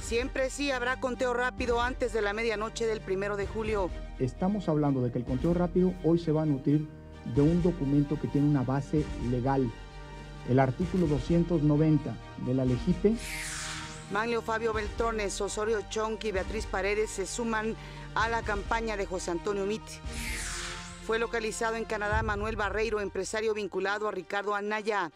Siempre sí habrá conteo rápido antes de la medianoche del 1 de julio. Estamos hablando de que el conteo rápido hoy se va a nutrir de un documento que tiene una base legal. El artículo 290 de la LEGIPE. Manlio Fabio Beltrones, Osorio Chong y Beatriz Paredes se suman a la campaña de José Antonio Meade. Fue localizado en Canadá Manuel Barreiro, empresario vinculado a Ricardo Anaya.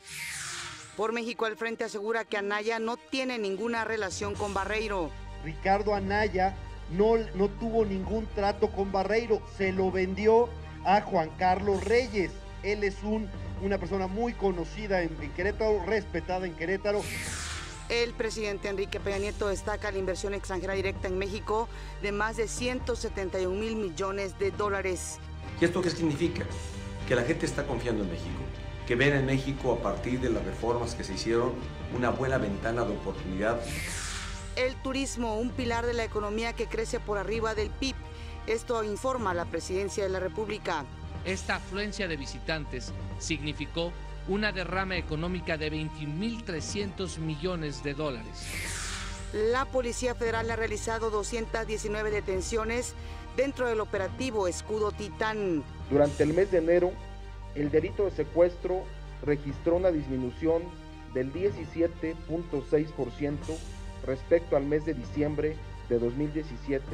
Por México al Frente asegura que Anaya no tiene ninguna relación con Barreiro. Ricardo Anaya no tuvo ningún trato con Barreiro, se lo vendió a Juan Carlos Reyes. Él es una persona muy conocida en Querétaro, respetada en Querétaro. El presidente Enrique Peña Nieto destaca la inversión extranjera directa en México de más de 171,000 millones de dólares. ¿Y esto qué significa? Que la gente está confiando en México, que ven en México a partir de las reformas que se hicieron una buena ventana de oportunidad. El turismo, un pilar de la economía que crece por arriba del PIB. Esto informa la Presidencia de la República. Esta afluencia de visitantes significó una derrama económica de 21,300 millones de dólares. La Policía Federal ha realizado 219 detenciones dentro del operativo Escudo Titán. Durante el mes de enero, el delito de secuestro registró una disminución del 17.6% respecto al mes de diciembre de 2017.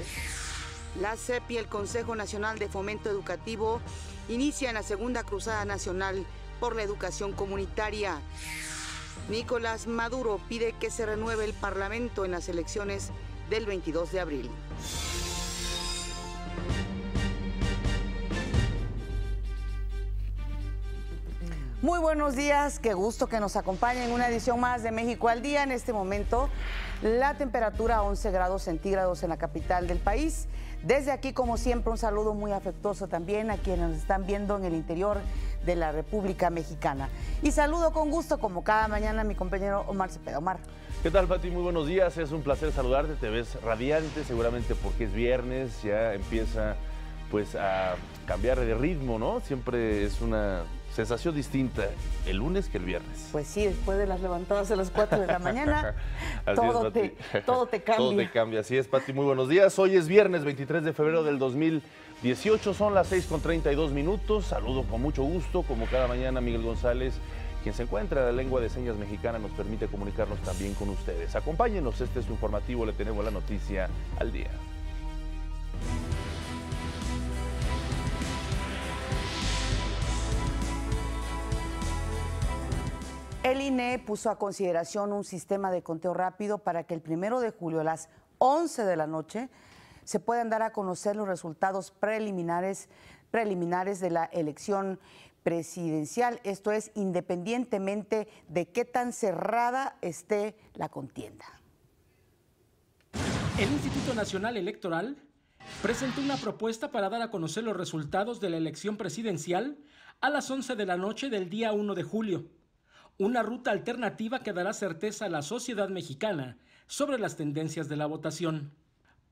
La CEP y el Consejo Nacional de Fomento Educativo inician la segunda cruzada nacional por la educación comunitaria. Nicolás Maduro pide que se renueve el Parlamento en las elecciones del 22 de abril. Muy buenos días, qué gusto que nos acompañen en una edición más de México al Día. En este momento, la temperatura a 11 grados centígrados en la capital del país. Desde aquí, como siempre, un saludo muy afectuoso también a quienes nos están viendo en el interior de la República Mexicana. Y saludo con gusto, como cada mañana, a mi compañero Omar Cepeda. Omar. ¿Qué tal, Pati? Muy buenos días, es un placer saludarte, te ves radiante, seguramente porque es viernes, ya empieza pues a cambiar de ritmo, ¿no? Siempre es una sensación distinta el lunes que el viernes. Pues sí, después de las levantadas a las 4 de la mañana, todo te cambia. Todo te cambia, así es, Pati, muy buenos días. Hoy es viernes 23 de febrero del 2018, son las 6:32. Saludo con mucho gusto, como cada mañana, a Miguel González, quien se encuentra en la lengua de señas mexicana, nos permite comunicarnos también con ustedes. Acompáñenos, este es su informativo, le tenemos la noticia al día. El INE puso a consideración un sistema de conteo rápido para que el 1 de julio a las 11 de la noche se puedan dar a conocer los resultados preliminares de la elección presidencial. Esto es, independientemente de qué tan cerrada esté la contienda. El Instituto Nacional Electoral presentó una propuesta para dar a conocer los resultados de la elección presidencial a las 11 de la noche del día 1 de julio. Una ruta alternativa que dará certeza a la sociedad mexicana sobre las tendencias de la votación.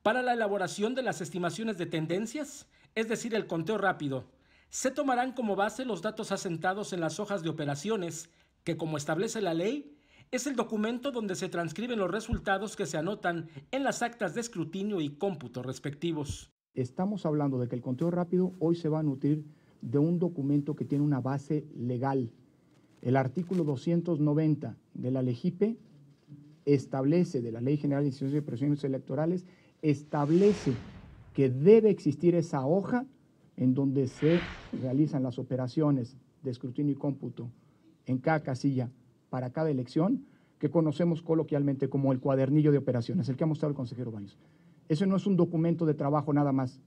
Para la elaboración de las estimaciones de tendencias, es decir, el conteo rápido, se tomarán como base los datos asentados en las hojas de operaciones, que, como establece la ley, es el documento donde se transcriben los resultados que se anotan en las actas de escrutinio y cómputo respectivos. Estamos hablando de que el conteo rápido hoy se va a nutrir de un documento que tiene una base legal. El artículo 290 de la LEGIPE establece, de la Ley General de Instituciones y Procedimientos Electorales, establece que debe existir esa hoja en donde se realizan las operaciones de escrutinio y cómputo en cada casilla para cada elección, que conocemos coloquialmente como el cuadernillo de operaciones, el que ha mostrado el consejero Baños. Eso no es un documento de trabajo nada más,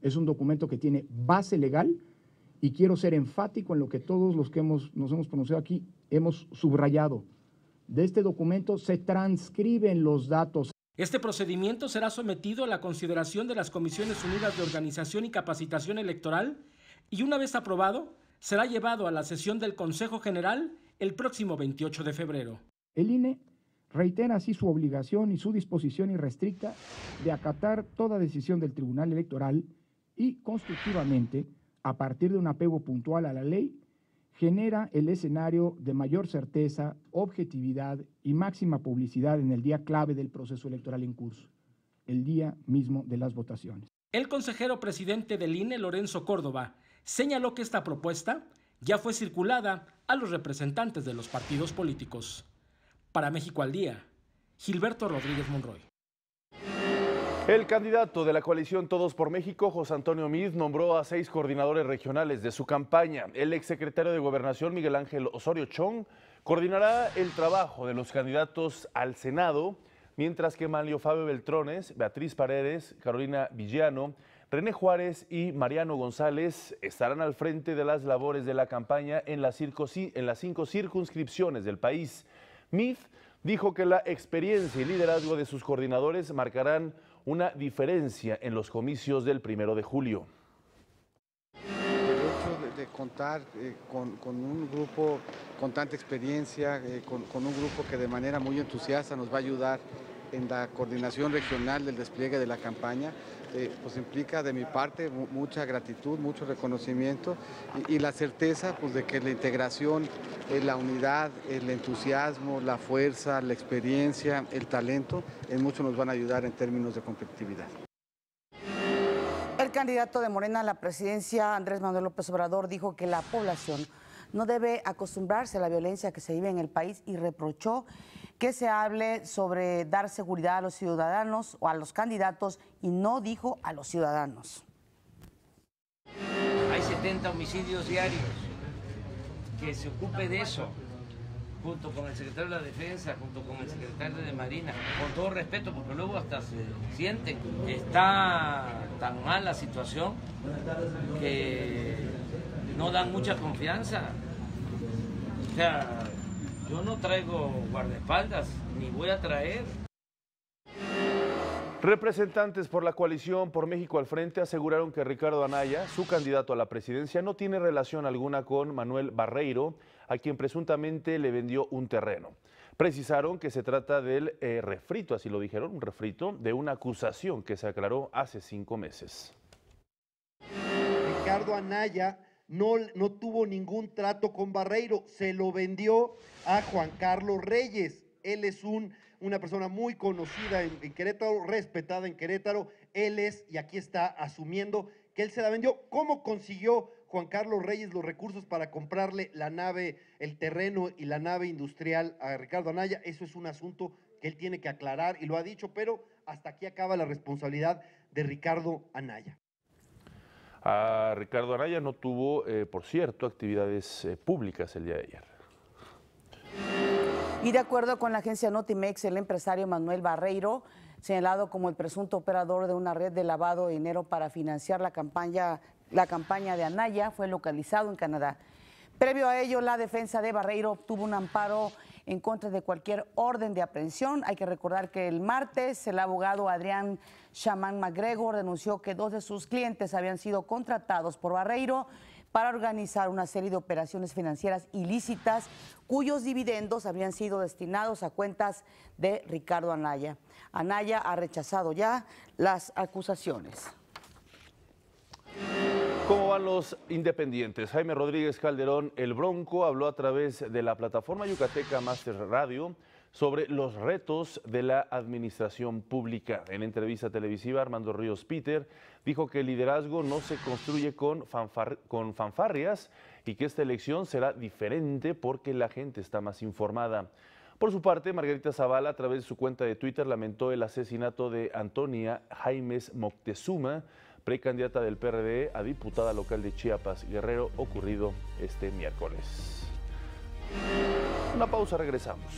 es un documento que tiene base legal. Y quiero ser enfático en lo que todos los que nos hemos pronunciado aquí hemos subrayado. De este documento se transcriben los datos. Este procedimiento será sometido a la consideración de las Comisiones Unidas de Organización y Capacitación Electoral y una vez aprobado, será llevado a la sesión del Consejo General el próximo 28 de febrero. El INE reitera así su obligación y su disposición irrestricta de acatar toda decisión del Tribunal Electoral y constructivamente, a partir de un apego puntual a la ley, genera el escenario de mayor certeza, objetividad y máxima publicidad en el día clave del proceso electoral en curso, el día mismo de las votaciones. El consejero presidente del INE, Lorenzo Córdoba, señaló que esta propuesta ya fue circulada a los representantes de los partidos políticos. Para México al Día, Gilberto Rodríguez Monroy. El candidato de la coalición Todos por México, José Antonio Meade, nombró a 6 coordinadores regionales de su campaña. El exsecretario de Gobernación, Miguel Ángel Osorio Chong, coordinará el trabajo de los candidatos al Senado, mientras que Manlio Fabio Beltrones, Beatriz Paredes, Carolina Villano, René Juárez y Mariano González estarán al frente de las labores de la campaña en las 5 circunscripciones del país. Meade dijo que la experiencia y liderazgo de sus coordinadores marcarán una diferencia en los comicios del 1 de julio. El hecho de contar con un grupo con tanta experiencia, con un grupo que de manera muy entusiasta nos va a ayudar en la coordinación regional del despliegue de la campaña, pues implica de mi parte mucha gratitud, mucho reconocimiento y la certeza pues, de que la integración, la unidad, el entusiasmo, la fuerza, la experiencia, el talento, en mucho nos van a ayudar en términos de competitividad. El candidato de Morena a la presidencia, Andrés Manuel López Obrador, dijo que la población no debe acostumbrarse a la violencia que se vive en el país y reprochó que se hable sobre dar seguridad a los ciudadanos o a los candidatos y no dijo a los ciudadanos. Hay 70 homicidios diarios, que se ocupe de eso, junto con el secretario de la Defensa, junto con el secretario de Marina, con todo respeto, porque luego hasta se sienten. Está tan mal la situación que no dan mucha confianza. O sea, yo no traigo guardaespaldas, ni voy a traer. Representantes por la coalición Por México al Frente aseguraron que Ricardo Anaya, su candidato a la presidencia, no tiene relación alguna con Manuel Barreiro, a quien presuntamente le vendió un terreno. Precisaron que se trata del refrito, así lo dijeron, un refrito de una acusación que se aclaró hace 5 meses. Ricardo Anaya no tuvo ningún trato con Barreiro, se lo vendió a Juan Carlos Reyes. Él es una persona muy conocida en Querétaro, respetada en Querétaro. Él es, y aquí está asumiendo que él se la vendió. ¿Cómo consiguió Juan Carlos Reyes los recursos para comprarle la nave, el terreno y la nave industrial a Ricardo Anaya? Eso es un asunto que él tiene que aclarar y lo ha dicho, pero hasta aquí acaba la responsabilidad de Ricardo Anaya. A Ricardo Anaya no tuvo, por cierto, actividades públicas el día de ayer. Y de acuerdo con la agencia Notimex, el empresario Manuel Barreiro, señalado como el presunto operador de una red de lavado de dinero para financiar la campaña de Anaya, fue localizado en Canadá. Previo a ello, la defensa de Barreiro obtuvo un amparo en contra de cualquier orden de aprehensión. Hay que recordar que el martes el abogado Adrián Shaman McGregor denunció que 2 de sus clientes habían sido contratados por Barreiro para organizar una serie de operaciones financieras ilícitas cuyos dividendos habían sido destinados a cuentas de Ricardo Anaya. Anaya ha rechazado ya las acusaciones. ¿Cómo van los independientes? Jaime Rodríguez Calderón, el Bronco, habló a través de la plataforma yucateca Master Radio sobre los retos de la administración pública. En entrevista televisiva, Armando Ríos Peter dijo que el liderazgo no se construye con fanfarrias y que esta elección será diferente porque la gente está más informada. Por su parte, Margarita Zavala, a través de su cuenta de Twitter, lamentó el asesinato de Antonia Jaimes Moctezuma, precandidata del PRD a diputada local de Chiapas, Guerrero, ocurrido este miércoles. Una pausa, regresamos.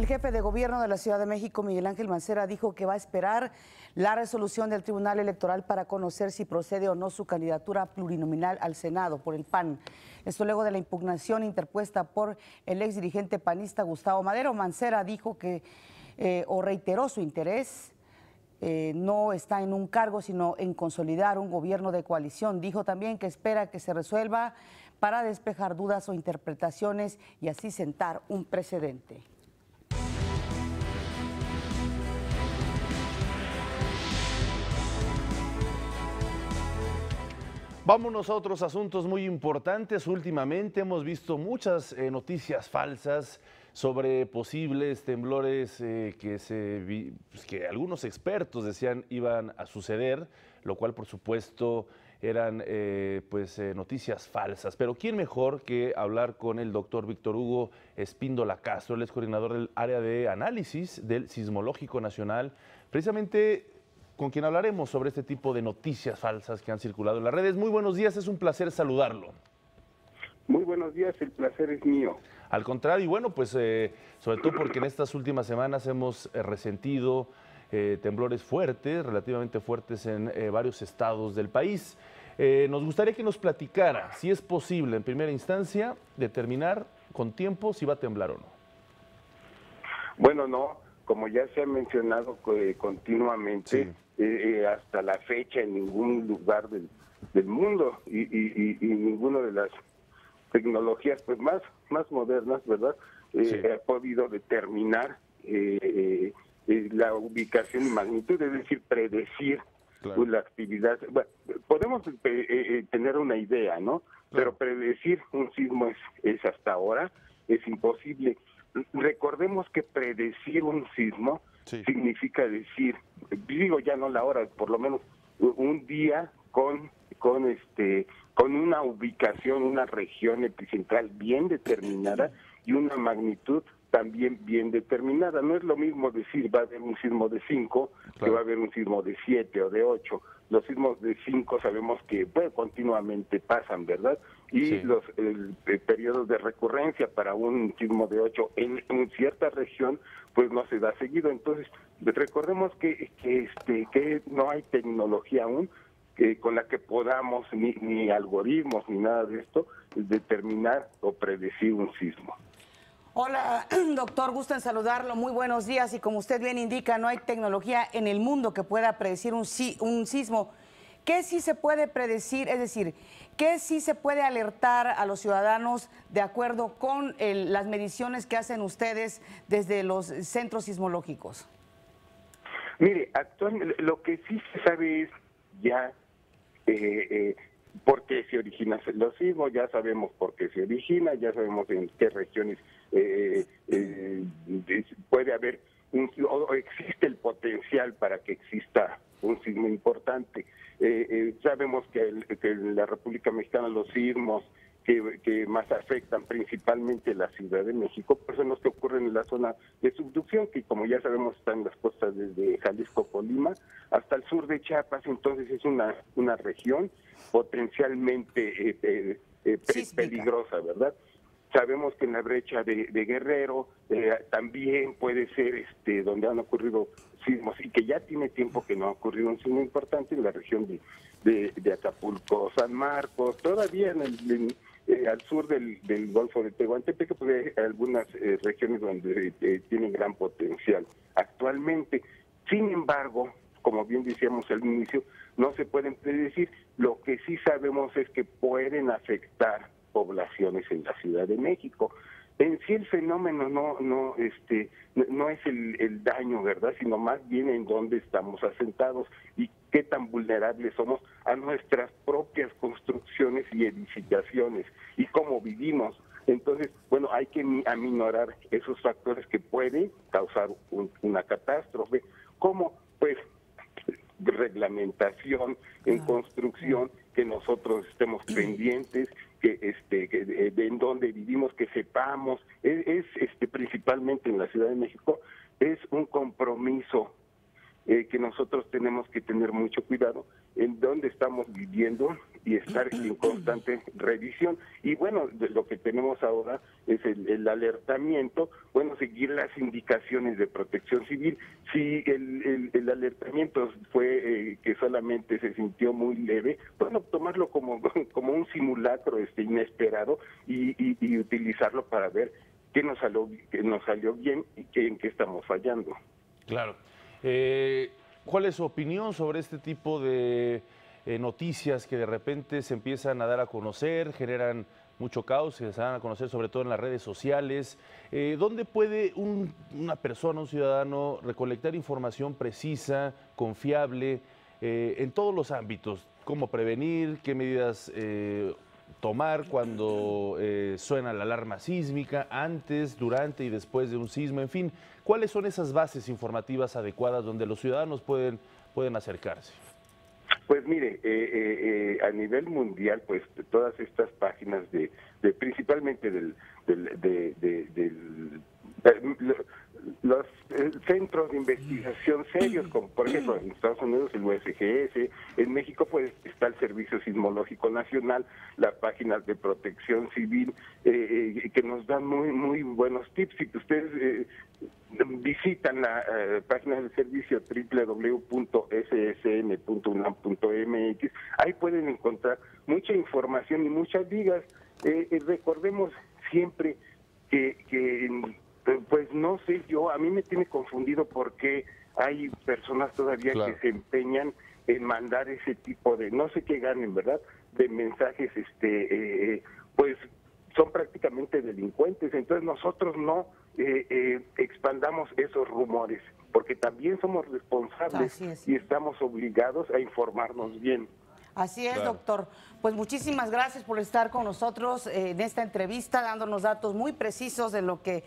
El jefe de gobierno de la Ciudad de México, Miguel Ángel Mancera, dijo que va a esperar la resolución del Tribunal Electoral para conocer si procede o no su candidatura plurinominal al Senado por el PAN. Esto luego de la impugnación interpuesta por el exdirigente panista Gustavo Madero. Mancera dijo que, o reiteró su interés, no está en un cargo, sino en consolidar un gobierno de coalición. Dijo también que espera que se resuelva para despejar dudas o interpretaciones y así sentar un precedente. Vámonos a otros asuntos muy importantes. Últimamente hemos visto muchas noticias falsas sobre posibles temblores que algunos expertos decían iban a suceder, lo cual por supuesto eran noticias falsas. Pero ¿quién mejor que hablar con el doctor Víctor Hugo Espíndola Castro? Él es coordinador del área de análisis del Sismológico Nacional, precisamente con quien hablaremos sobre este tipo de noticias falsas que han circulado en las redes. Muy buenos días, es un placer saludarlo. Muy buenos días, el placer es mío. Al contrario, y bueno, pues sobre todo porque en estas últimas semanas hemos resentido temblores fuertes, relativamente fuertes en varios estados del país. Nos gustaría que nos platicara si es posible en primera instancia determinar con tiempo si va a temblar o no. Bueno, no, como ya se ha mencionado continuamente, hasta la fecha en ningún lugar del mundo y ninguna de las tecnologías pues más modernas, ¿verdad? Ha podido determinar la ubicación y magnitud, es decir, predecir la actividad. Bueno, podemos tener una idea, ¿no? Pero predecir un sismo es hasta ahora es imposible. Recordemos que predecir un sismo significa decir, digo ya no la hora, por lo menos un día con una ubicación, una región epicentral bien determinada y una magnitud también bien determinada. No es lo mismo decir va a haber un sismo de 5 que va a haber un sismo de 7 o de 8. Los sismos de 5 sabemos que continuamente pasan, ¿verdad? Y los periodos de recurrencia para un sismo de 8 en cierta región pues no se da seguido. Entonces recordemos que no hay tecnología aún con la que podamos, ni algoritmos ni nada de esto, determinar o predecir un sismo. Hola, doctor, gusto en saludarlo. Muy buenos días. Y como usted bien indica, no hay tecnología en el mundo que pueda predecir un sismo. ¿Qué sí se puede predecir? Es decir, ¿qué sí se puede alertar a los ciudadanos de acuerdo con las mediciones que hacen ustedes desde los centros sismológicos? Mire, actualmente lo que sí se sabe es ya por qué se originan los sismos, ya sabemos por qué se origina, ya sabemos en qué regiones puede haber o existe el potencial para que exista un sismo importante. Sabemos que en la República Mexicana los sismos que más afectan principalmente la Ciudad de México, pues son los que ocurren en la zona de subducción, que como ya sabemos están en las costas desde Jalisco, Colima, hasta el sur de Chiapas. Entonces es una región potencialmente peligrosa, ¿verdad? Sabemos que en la brecha de Guerrero también puede ser donde han ocurrido sismos y que ya tiene tiempo que no ha ocurrido un sismo importante en la región de Acapulco, San Marcos, todavía al sur del Golfo de Tehuantepec, pues hay algunas regiones donde tienen gran potencial actualmente. Sin embargo, como bien decíamos al inicio, no se pueden predecir. Lo que sí sabemos es que pueden afectar poblaciones en la Ciudad de México. En sí el fenómeno no es el daño, ¿verdad?, sino más bien en dónde estamos asentados y qué tan vulnerables somos a nuestras propias construcciones y edificaciones y cómo vivimos. Entonces, bueno, hay que aminorar esos factores que pueden causar una catástrofe, como pues reglamentación en construcción, que nosotros estemos pendientes, que en dónde vivimos, que sepamos, principalmente en la Ciudad de México, es un compromiso que nosotros tenemos que tener mucho cuidado en dónde estamos viviendo y estar en constante revisión. Y bueno, lo que tenemos ahora es el alertamiento, bueno, seguir las indicaciones de Protección Civil. Si el alertamiento fue que solamente se sintió muy leve, bueno, tomarlo como un simulacro inesperado y utilizarlo para ver qué nos salió bien y en qué estamos fallando. Claro. ¿Cuál es su opinión sobre este tipo de noticias que de repente se empiezan a dar a conocer, generan mucho caos, se dan a conocer sobre todo en las redes sociales? ¿Dónde puede una persona, un ciudadano, recolectar información precisa, confiable, en todos los ámbitos? ¿Cómo prevenir? ¿Qué medidas tomar cuando suena la alarma sísmica, antes, durante y después de un sismo? En fin, ¿cuáles son esas bases informativas adecuadas donde los ciudadanos pueden acercarse? Pues mire, a nivel mundial, pues todas estas páginas principalmente los centros de investigación serios, como por ejemplo en Estados Unidos el USGS, en México pues está el Servicio Sismológico Nacional, la página de Protección Civil, que nos dan muy buenos tips. Si ustedes visitan la página del servicio www.ssn.unam.mx, ahí pueden encontrar mucha información y muchas ligas. Recordemos siempre que pues no sé, a mí me tiene confundido porque hay personas todavía que se empeñan en mandar ese tipo de, no sé qué ganen, ¿verdad?, de mensajes, pues son prácticamente delincuentes. Entonces nosotros no expandamos esos rumores, porque también somos responsables y estamos obligados a informarnos bien. Así es, doctor. Pues muchísimas gracias por estar con nosotros en esta entrevista, dándonos datos muy precisos de lo que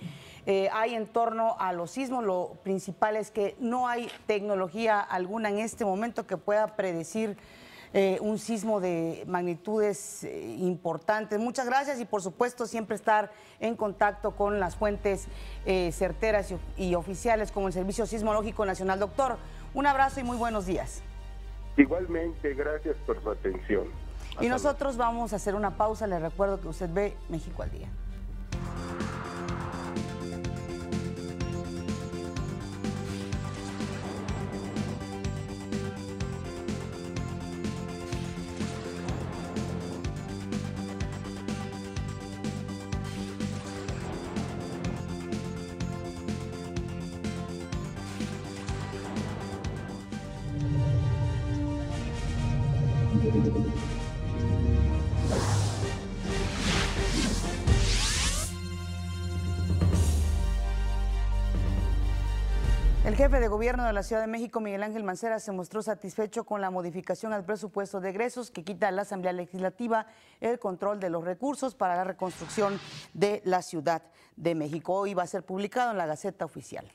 hay en torno a los sismos. Lo principal es que no hay tecnología alguna en este momento que pueda predecir un sismo de magnitudes importantes. Muchas gracias y por supuesto siempre estar en contacto con las fuentes certeras y oficiales como el Servicio Sismológico Nacional. Doctor, un abrazo y muy buenos días. Igualmente, gracias por su atención. Y nosotros vamos a hacer una pausa. Les recuerdo que usted ve México al Día. El jefe de gobierno de la Ciudad de México, Miguel Ángel Mancera, se mostró satisfecho con la modificación al presupuesto de egresos que quita a la Asamblea Legislativa el control de los recursos para la reconstrucción de la Ciudad de México. Hoy va a ser publicado en la Gaceta Oficial.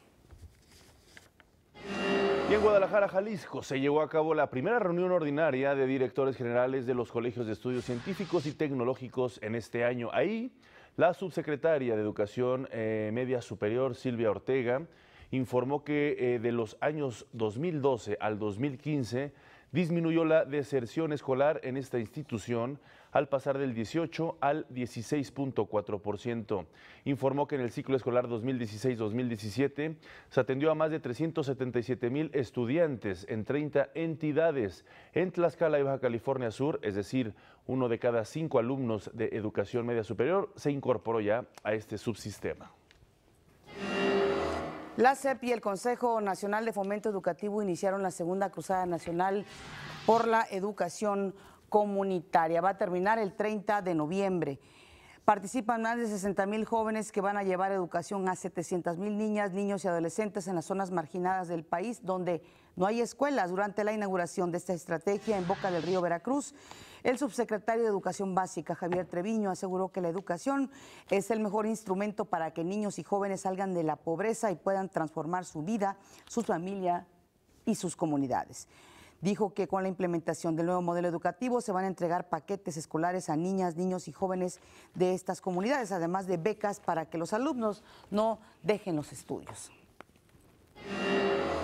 Y en Guadalajara, Jalisco, se llevó a cabo la primera reunión ordinaria de directores generales de los colegios de estudios científicos y tecnológicos en este año. Ahí, la subsecretaria de Educación Media Superior, Silvia Ortega, informó que de los años 2012 al 2015 disminuyó la deserción escolar en esta institución al pasar del 18 al 16.4%. Informó que en el ciclo escolar 2016-2017 se atendió a más de 377,000 estudiantes en 30 entidades. En Tlaxcala y Baja California Sur, es decir, 1 de cada 5 alumnos de educación media superior se incorporó ya a este subsistema. La SEP y el Consejo Nacional de Fomento Educativo iniciaron la segunda Cruzada Nacional por la Educación Comunitaria. Va a terminar el 30 de noviembre. Participan más de 60,000 jóvenes que van a llevar educación a 700,000 niñas, niños y adolescentes en las zonas marginadas del país donde no hay escuelas. Durante la inauguración de esta estrategia en Boca del Río, Veracruz, el subsecretario de Educación Básica, Javier Treviño, aseguró que la educación es el mejor instrumento para que niños y jóvenes salgan de la pobreza y puedan transformar su vida, su familia y sus comunidades. Dijo que con la implementación del nuevo modelo educativo se van a entregar paquetes escolares a niñas, niños y jóvenes de estas comunidades, además de becas para que los alumnos no dejen los estudios.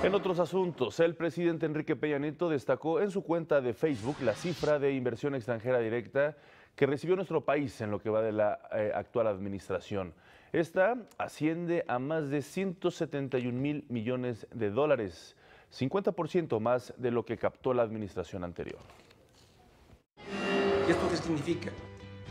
En otros asuntos, el presidente Enrique Peña Nieto destacó en su cuenta de Facebook la cifra de inversión extranjera directa que recibió nuestro país en lo que va de la actual administración. Esta asciende a más de 171,000 millones de dólares, 50% más de lo que captó la administración anterior. ¿Y esto qué significa?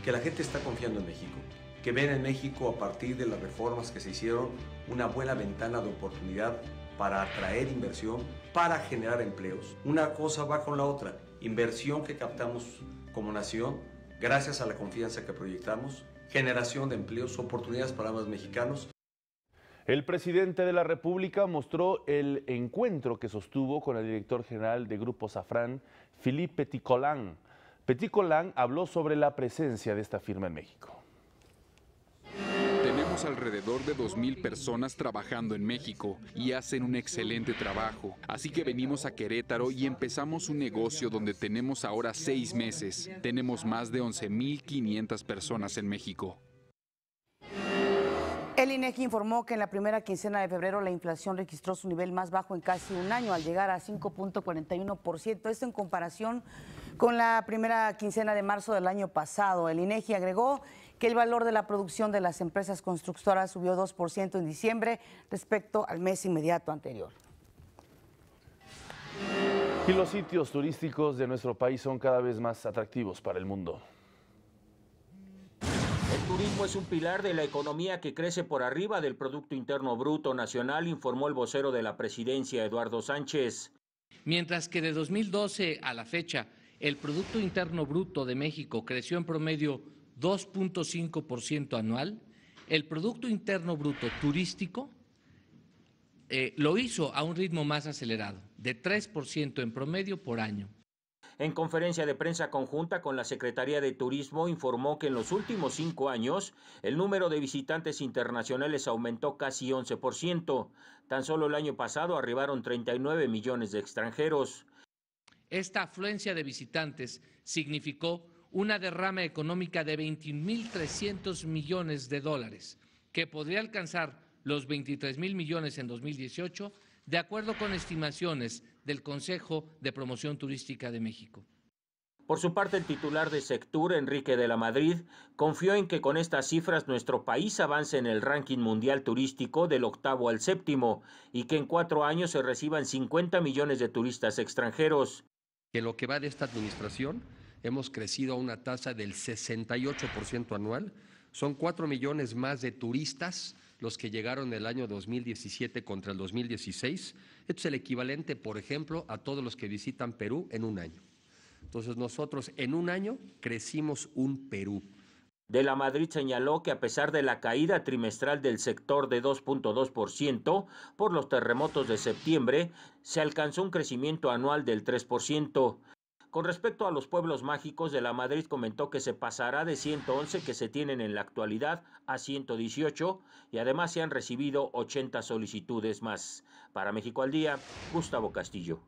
Que la gente está confiando en México, que ven en México, a partir de las reformas que se hicieron, una buena ventana de oportunidad para atraer inversión, para generar empleos. Una cosa va con la otra. Inversión que captamos como nación, gracias a la confianza que proyectamos, generación de empleos, oportunidades para los mexicanos. El presidente de la República mostró el encuentro que sostuvo con el director general de Grupo Safran, Philippe Petitcolin. Petitcolin habló sobre la presencia de esta firma en México. Tenemos alrededor de 2,000 personas trabajando en México y hacen un excelente trabajo. Así que venimos a Querétaro y empezamos un negocio donde tenemos ahora 6 meses. Tenemos más de 11,500 personas en México. El INEGI informó que en la primera quincena de febrero la inflación registró su nivel más bajo en casi un año, al llegar a 5.41%. Esto en comparación con la primera quincena de marzo del año pasado. El INEGI agregó que el valor de la producción de las empresas constructoras subió 2% en diciembre respecto al mes inmediato anterior. Y los sitios turísticos de nuestro país son cada vez más atractivos para el mundo. El turismo es un pilar de la economía que crece por arriba del Producto Interno Bruto Nacional, informó el vocero de la presidencia, Eduardo Sánchez. Mientras que de 2012 a la fecha, el Producto Interno Bruto de México creció en promedio 2.5% anual, el Producto Interno Bruto turístico lo hizo a un ritmo más acelerado, de 3% en promedio por año. En conferencia de prensa conjunta con la Secretaría de Turismo, informó que en los últimos 5 años el número de visitantes internacionales aumentó casi 11%. Tan solo el año pasado arribaron 39 millones de extranjeros. Esta afluencia de visitantes significó una derrama económica de 21.300 millones de dólares, que podría alcanzar los 23.000 millones en 2018, de acuerdo con estimaciones del Consejo de Promoción Turística de México. Por su parte, el titular de Sectur, Enrique de la Madrid, confió en que con estas cifras nuestro país avance en el ranking mundial turístico del 8º al 7º y que en 4 años se reciban 50 millones de turistas extranjeros. En lo que va de esta administración, hemos crecido a una tasa del 68% anual. Son 4 millones más de turistas los que llegaron el año 2017 contra el 2016. Esto es el equivalente, por ejemplo, a todos los que visitan Perú en un año. Entonces nosotros en un año crecimos un Perú. De la Madrid señaló que a pesar de la caída trimestral del sector de 2.2% por los terremotos de septiembre, se alcanzó un crecimiento anual del 3%. Con respecto a los pueblos mágicos, de la Madrid comentó que se pasará de 111 que se tienen en la actualidad a 118 y además se han recibido 80 solicitudes más. Para México al Día, Gustavo Castillo.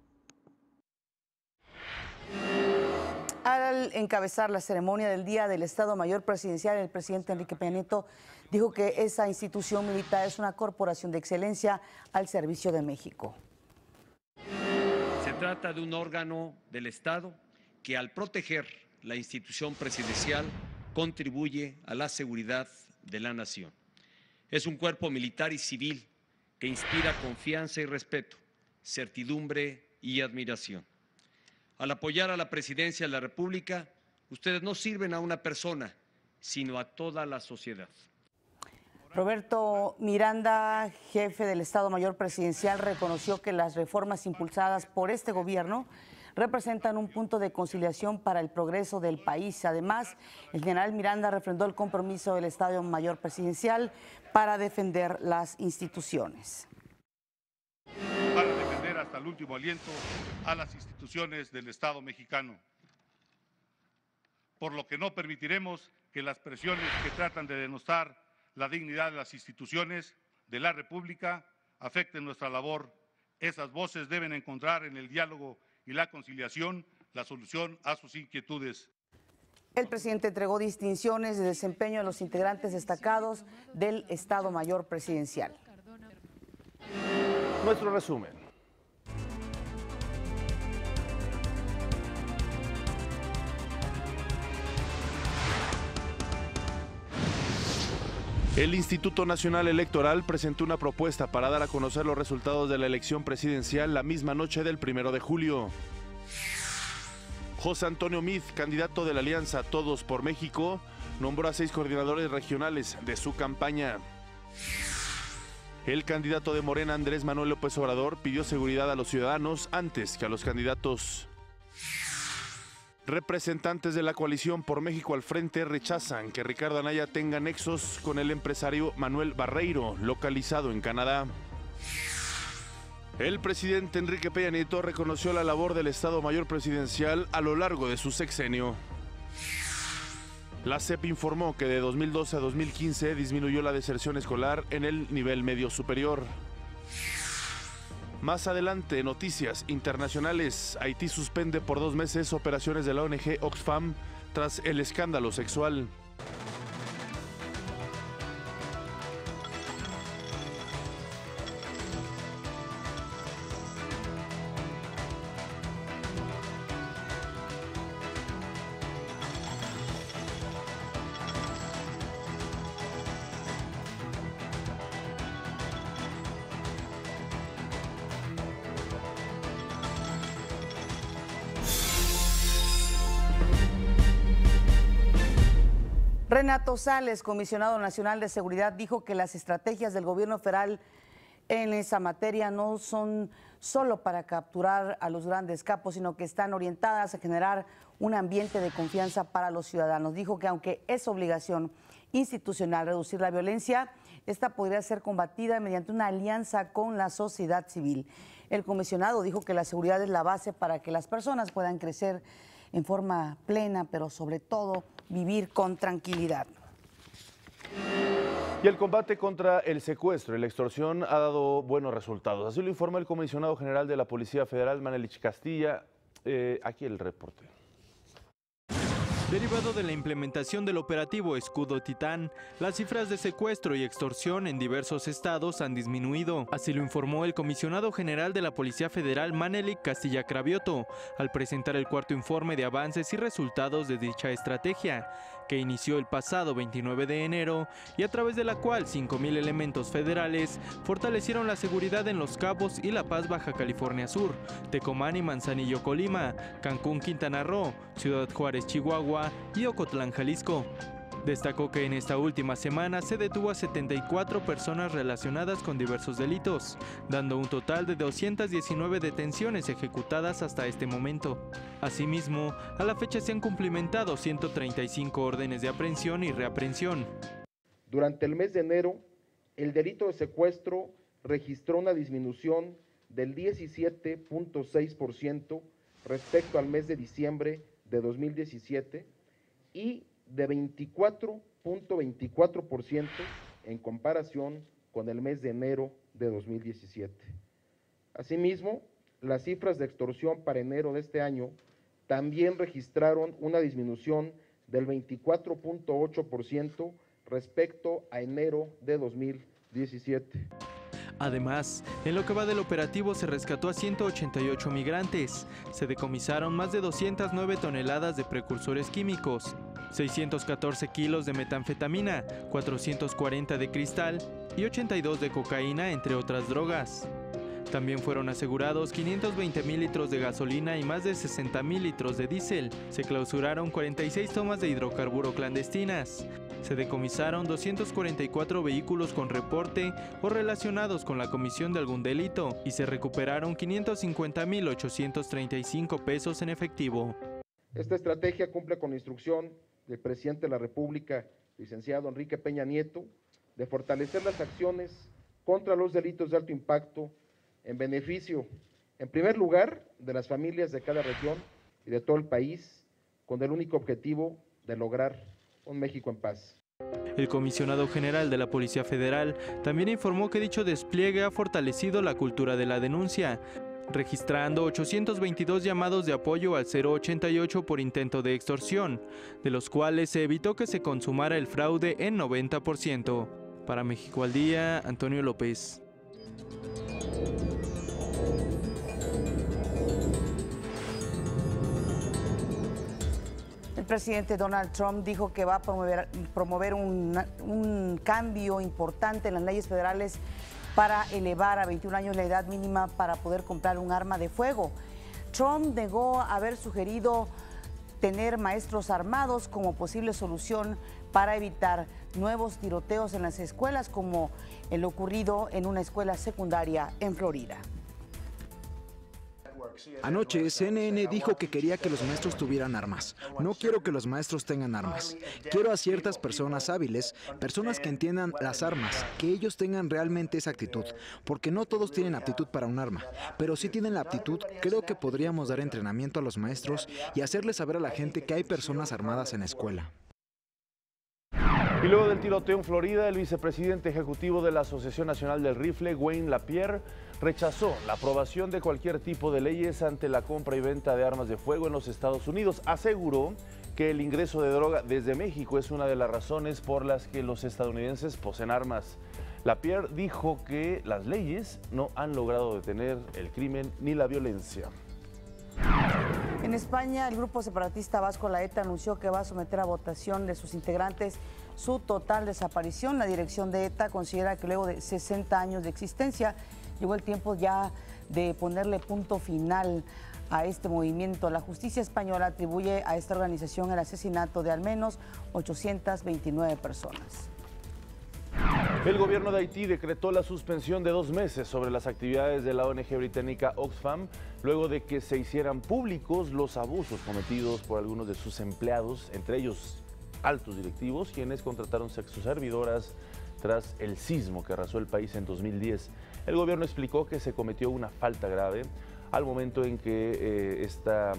Al encabezar la ceremonia del Día del Estado Mayor Presidencial, el presidente Enrique Peña Nieto dijo que esa institución militar es una corporación de excelencia al servicio de México. Se trata de un órgano del Estado que, al proteger la institución presidencial, contribuye a la seguridad de la nación. Es un cuerpo militar y civil que inspira confianza y respeto, certidumbre y admiración. Al apoyar a la presidencia de la República, ustedes no sirven a una persona, sino a toda la sociedad. Roberto Miranda, jefe del Estado Mayor Presidencial, reconoció que las reformas impulsadas por este gobierno representan un punto de conciliación para el progreso del país. Además, el general Miranda refrendó el compromiso del Estado Mayor Presidencial para defender las instituciones. Para defender hasta el último aliento a las instituciones del Estado mexicano. Por lo que no permitiremos que las presiones que tratan de denostar la dignidad de las instituciones de la República afecten nuestra labor. Esas voces deben encontrar en el diálogo y la conciliación la solución a sus inquietudes. El presidente entregó distinciones de desempeño a los integrantes destacados del Estado Mayor Presidencial. Nuestro resumen. El Instituto Nacional Electoral presentó una propuesta para dar a conocer los resultados de la elección presidencial la misma noche del 1 de julio. José Antonio Meade, candidato de la Alianza Todos por México, nombró a 6 coordinadores regionales de su campaña. El candidato de Morena, Andrés Manuel López Obrador, pidió seguridad a los ciudadanos antes que a los candidatos. Representantes de la coalición por México al frente rechazan que Ricardo Anaya tenga nexos con el empresario Manuel Barreiro, localizado en Canadá. El presidente Enrique Peña Nieto reconoció la labor del Estado Mayor Presidencial a lo largo de su sexenio. La SEP informó que de 2012 a 2015 disminuyó la deserción escolar en el nivel medio superior. Más adelante, noticias internacionales. Haití suspende por 2 meses operaciones de la ONG Oxfam tras el escándalo sexual. Renato Sales, comisionado nacional de seguridad, dijo que las estrategias del gobierno federal en esa materia no son solo para capturar a los grandes capos, sino que están orientadas a generar un ambiente de confianza para los ciudadanos. Dijo que aunque es obligación institucional reducir la violencia, esta podría ser combatida mediante una alianza con la sociedad civil. El comisionado dijo que la seguridad es la base para que las personas puedan crecer en forma plena, pero sobre todo vivir con tranquilidad. Y el combate contra el secuestro y la extorsión ha dado buenos resultados. Así lo informó el comisionado general de la Policía Federal, Manelich Castilla. Aquí el reporte. Derivado de la implementación del operativo Escudo Titán, las cifras de secuestro y extorsión en diversos estados han disminuido. Así lo informó el comisionado general de la Policía Federal, Manelich Castilla Cravioto, al presentar el 4º informe de avances y resultados de dicha estrategia, que inició el pasado 29 de enero y a través de la cual 5,000 elementos federales fortalecieron la seguridad en Los Cabos y La Paz, Baja California Sur, Tecomán y Manzanillo, Colima, Cancún, Quintana Roo, Ciudad Juárez, Chihuahua y Ocotlán, Jalisco. Destacó que en esta última semana se detuvo a 74 personas relacionadas con diversos delitos, dando un total de 219 detenciones ejecutadas hasta este momento. Asimismo, a la fecha se han cumplimentado 135 órdenes de aprehensión y reaprehensión. Durante el mes de enero, el delito de secuestro registró una disminución del 17.6% respecto al mes de diciembre de 2017 y de 24.24% en comparación con el mes de enero de 2017. Asimismo, las cifras de extorsión para enero de este año también registraron una disminución del 24.8% respecto a enero de 2017. Además, en lo que va del operativo se rescató a 188 migrantes, se decomisaron más de 209 toneladas de precursores químicos, 614 kilos de metanfetamina, 440 de cristal y 82 de cocaína, entre otras drogas. También fueron asegurados 520,000 litros de gasolina y más de 60,000 litros de diésel. Se clausuraron 46 tomas de hidrocarburo clandestinas. Se decomisaron 244 vehículos con reporte o relacionados con la comisión de algún delito y se recuperaron 550,835 pesos en efectivo. Esta estrategia cumple con la instrucción del presidente de la República, licenciado Enrique Peña Nieto, de fortalecer las acciones contra los delitos de alto impacto en beneficio, en primer lugar, de las familias de cada región y de todo el país, con el único objetivo de lograr un México en paz. El comisionado general de la Policía Federal también informó que dicho despliegue ha fortalecido la cultura de la denuncia, registrando 822 llamados de apoyo al 088 por intento de extorsión, de los cuales se evitó que se consumara el fraude en 90%. Para México al Día, Antonio López. El presidente Donald Trump dijo que va a promover un cambio importante en las leyes federales para elevar a 21 años la edad mínima para poder comprar un arma de fuego. Trump negó haber sugerido tener maestros armados como posible solución para evitar nuevos tiroteos en las escuelas, como el ocurrido en una escuela secundaria en Florida. Anoche, CNN dijo que quería que los maestros tuvieran armas. No quiero que los maestros tengan armas. Quiero a ciertas personas hábiles, personas que entiendan las armas, que ellos tengan realmente esa actitud, porque no todos tienen aptitud para un arma, pero si tienen la aptitud, creo que podríamos dar entrenamiento a los maestros y hacerles saber a la gente que hay personas armadas en la escuela. Y luego del tiroteo en Florida, el vicepresidente ejecutivo de la Asociación Nacional del Rifle, Wayne LaPierre, rechazó la aprobación de cualquier tipo de leyes ante la compra y venta de armas de fuego en los Estados Unidos. Aseguró que el ingreso de droga desde México es una de las razones por las que los estadounidenses poseen armas. LaPierre dijo que las leyes no han logrado detener el crimen ni la violencia. En España, el grupo separatista vasco La ETA anunció que va a someter a votación de sus integrantes su total desaparición. La dirección de ETA considera que luego de 60 años de existencia llegó el tiempo ya de ponerle punto final a este movimiento. La justicia española atribuye a esta organización el asesinato de al menos 829 personas. El gobierno de Haití decretó la suspensión de 2 meses sobre las actividades de la ONG británica Oxfam, luego de que se hicieran públicos los abusos cometidos por algunos de sus empleados, entre ellos altos directivos, quienes contrataron sexoservidoras tras el sismo que arrasó el país en 2010. El gobierno explicó que se cometió una falta grave al momento en que esta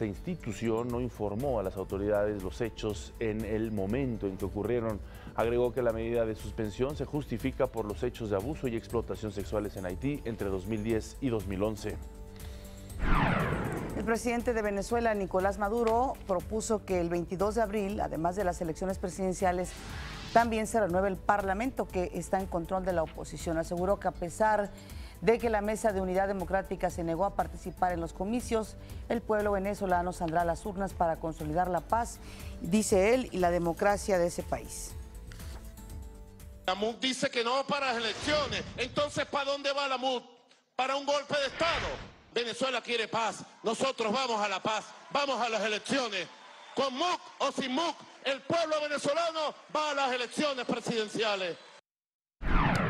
institución no informó a las autoridades los hechos en el momento en que ocurrieron. Agregó que la medida de suspensión se justifica por los hechos de abuso y explotación sexuales en Haití entre 2010 y 2011. El presidente de Venezuela, Nicolás Maduro, propuso que el 22 de abril, además de las elecciones presidenciales, también se renueve el Parlamento, que está en control de la oposición. Aseguró que a pesar de que la Mesa de Unidad Democrática se negó a participar en los comicios, el pueblo venezolano saldrá a las urnas para consolidar la paz, dice él, y la democracia de ese país. La MUD dice que no para las elecciones. Entonces, ¿para dónde va la MUD? ¿Para un golpe de Estado? Venezuela quiere paz. Nosotros vamos a la paz. Vamos a las elecciones. Con MUC o sin MUC, el pueblo venezolano va a las elecciones presidenciales.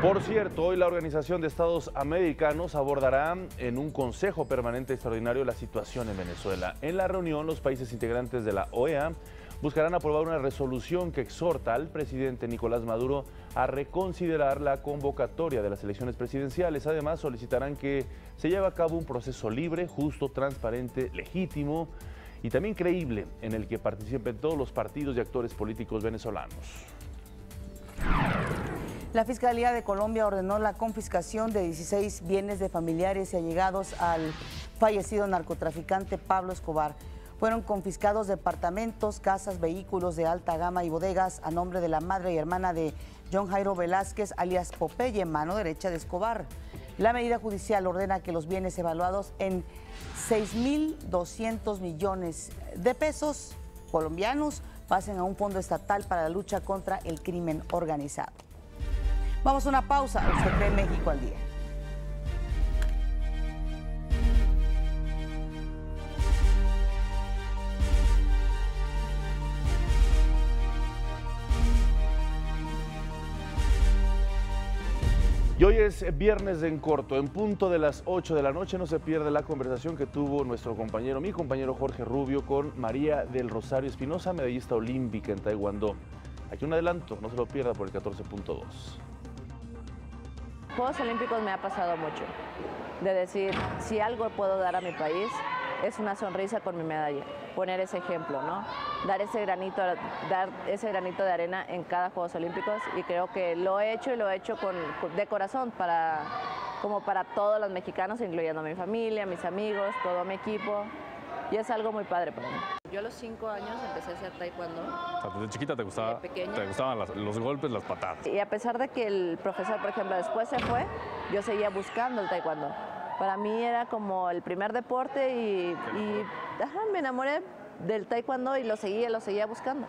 Por cierto, hoy la Organización de Estados Americanos abordará en un Consejo Permanente Extraordinario la situación en Venezuela. En la reunión, los países integrantes de la OEA buscarán aprobar una resolución que exhorta al presidente Nicolás Maduro a reconsiderar la convocatoria de las elecciones presidenciales. Además, solicitarán que se lleve a cabo un proceso libre, justo, transparente, legítimo y también creíble, en el que participen todos los partidos y actores políticos venezolanos. La Fiscalía de Colombia ordenó la confiscación de 16 bienes de familiares y allegados al fallecido narcotraficante Pablo Escobar. Fueron confiscados departamentos, casas, vehículos de alta gama y bodegas a nombre de la madre y hermana de John Jairo Velázquez, alias Popeye, mano derecha de Escobar. La medida judicial ordena que los bienes evaluados en 6.200 millones de pesos colombianos pasen a un fondo estatal para la lucha contra el crimen organizado. Vamos a una pausa. Usted ve México al día. Y hoy es viernes en corto, en punto de las 8 de la noche. No se pierde la conversación que tuvo mi compañero Jorge Rubio con María del Rosario Espinosa, medallista olímpica en Taekwondo. Aquí un adelanto, no se lo pierda por el 14.2. Juegos Olímpicos me ha pasado mucho, de decir, si algo puedo dar a mi país, es una sonrisa con mi medalla, poner ese ejemplo, ¿no? Dar ese granito de arena en cada Juegos Olímpicos, y creo que lo he hecho y lo he hecho de corazón como para todos los mexicanos, incluyendo a mi familia, mis amigos, todo mi equipo, y es algo muy padre para mí. Yo a los 5 años empecé a hacer taekwondo. O sea, desde chiquita te gustaban los golpes, las patadas. Y a pesar de que el profesor, por ejemplo, después se fue, yo seguía buscando el taekwondo. Para mí era como el primer deporte y me enamoré del taekwondo y lo seguía buscando.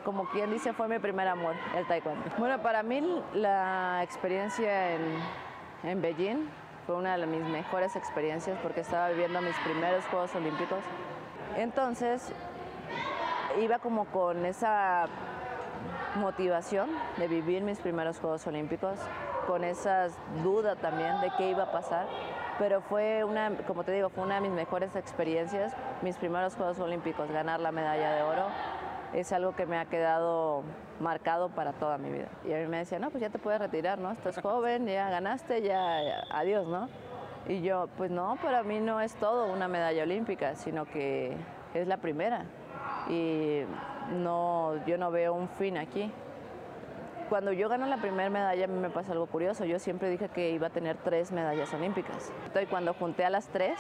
Como quien dice, fue mi primer amor, el taekwondo. Bueno, para mí la experiencia en Beijing fue una de mis mejores experiencias porque estaba viviendo mis primeros Juegos Olímpicos. Entonces, iba como con esa motivación de vivir mis primeros Juegos Olímpicos, con esa duda también de qué iba a pasar, pero fue como te digo, fue una de mis mejores experiencias, mis primeros Juegos Olímpicos, ganar la medalla de oro. Es algo que me ha quedado marcado para toda mi vida. Y a mí me decían, no, pues ya te puedes retirar, ¿no? Estás joven, ya ganaste, ya adiós, ¿no? Y yo, pues no, para mí no es todo una medalla olímpica, sino que es la primera. Y yo no veo un fin aquí. Cuando yo gano la primera medalla, a mí me pasa algo curioso. Yo siempre dije que iba a tener 3 medallas olímpicas. Entonces, cuando junté a las 3,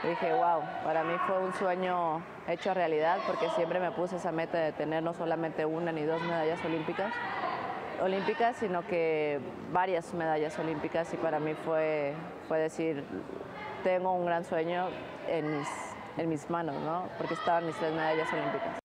dije, wow, para mí fue un sueño hecho realidad, porque siempre me puse esa meta de tener no solamente 1 ni 2 medallas olímpicas, sino que varias medallas olímpicas, y para mí fue decir, tengo un gran sueño en mis manos, ¿no? Porque estaban mis 3 medallas olímpicas.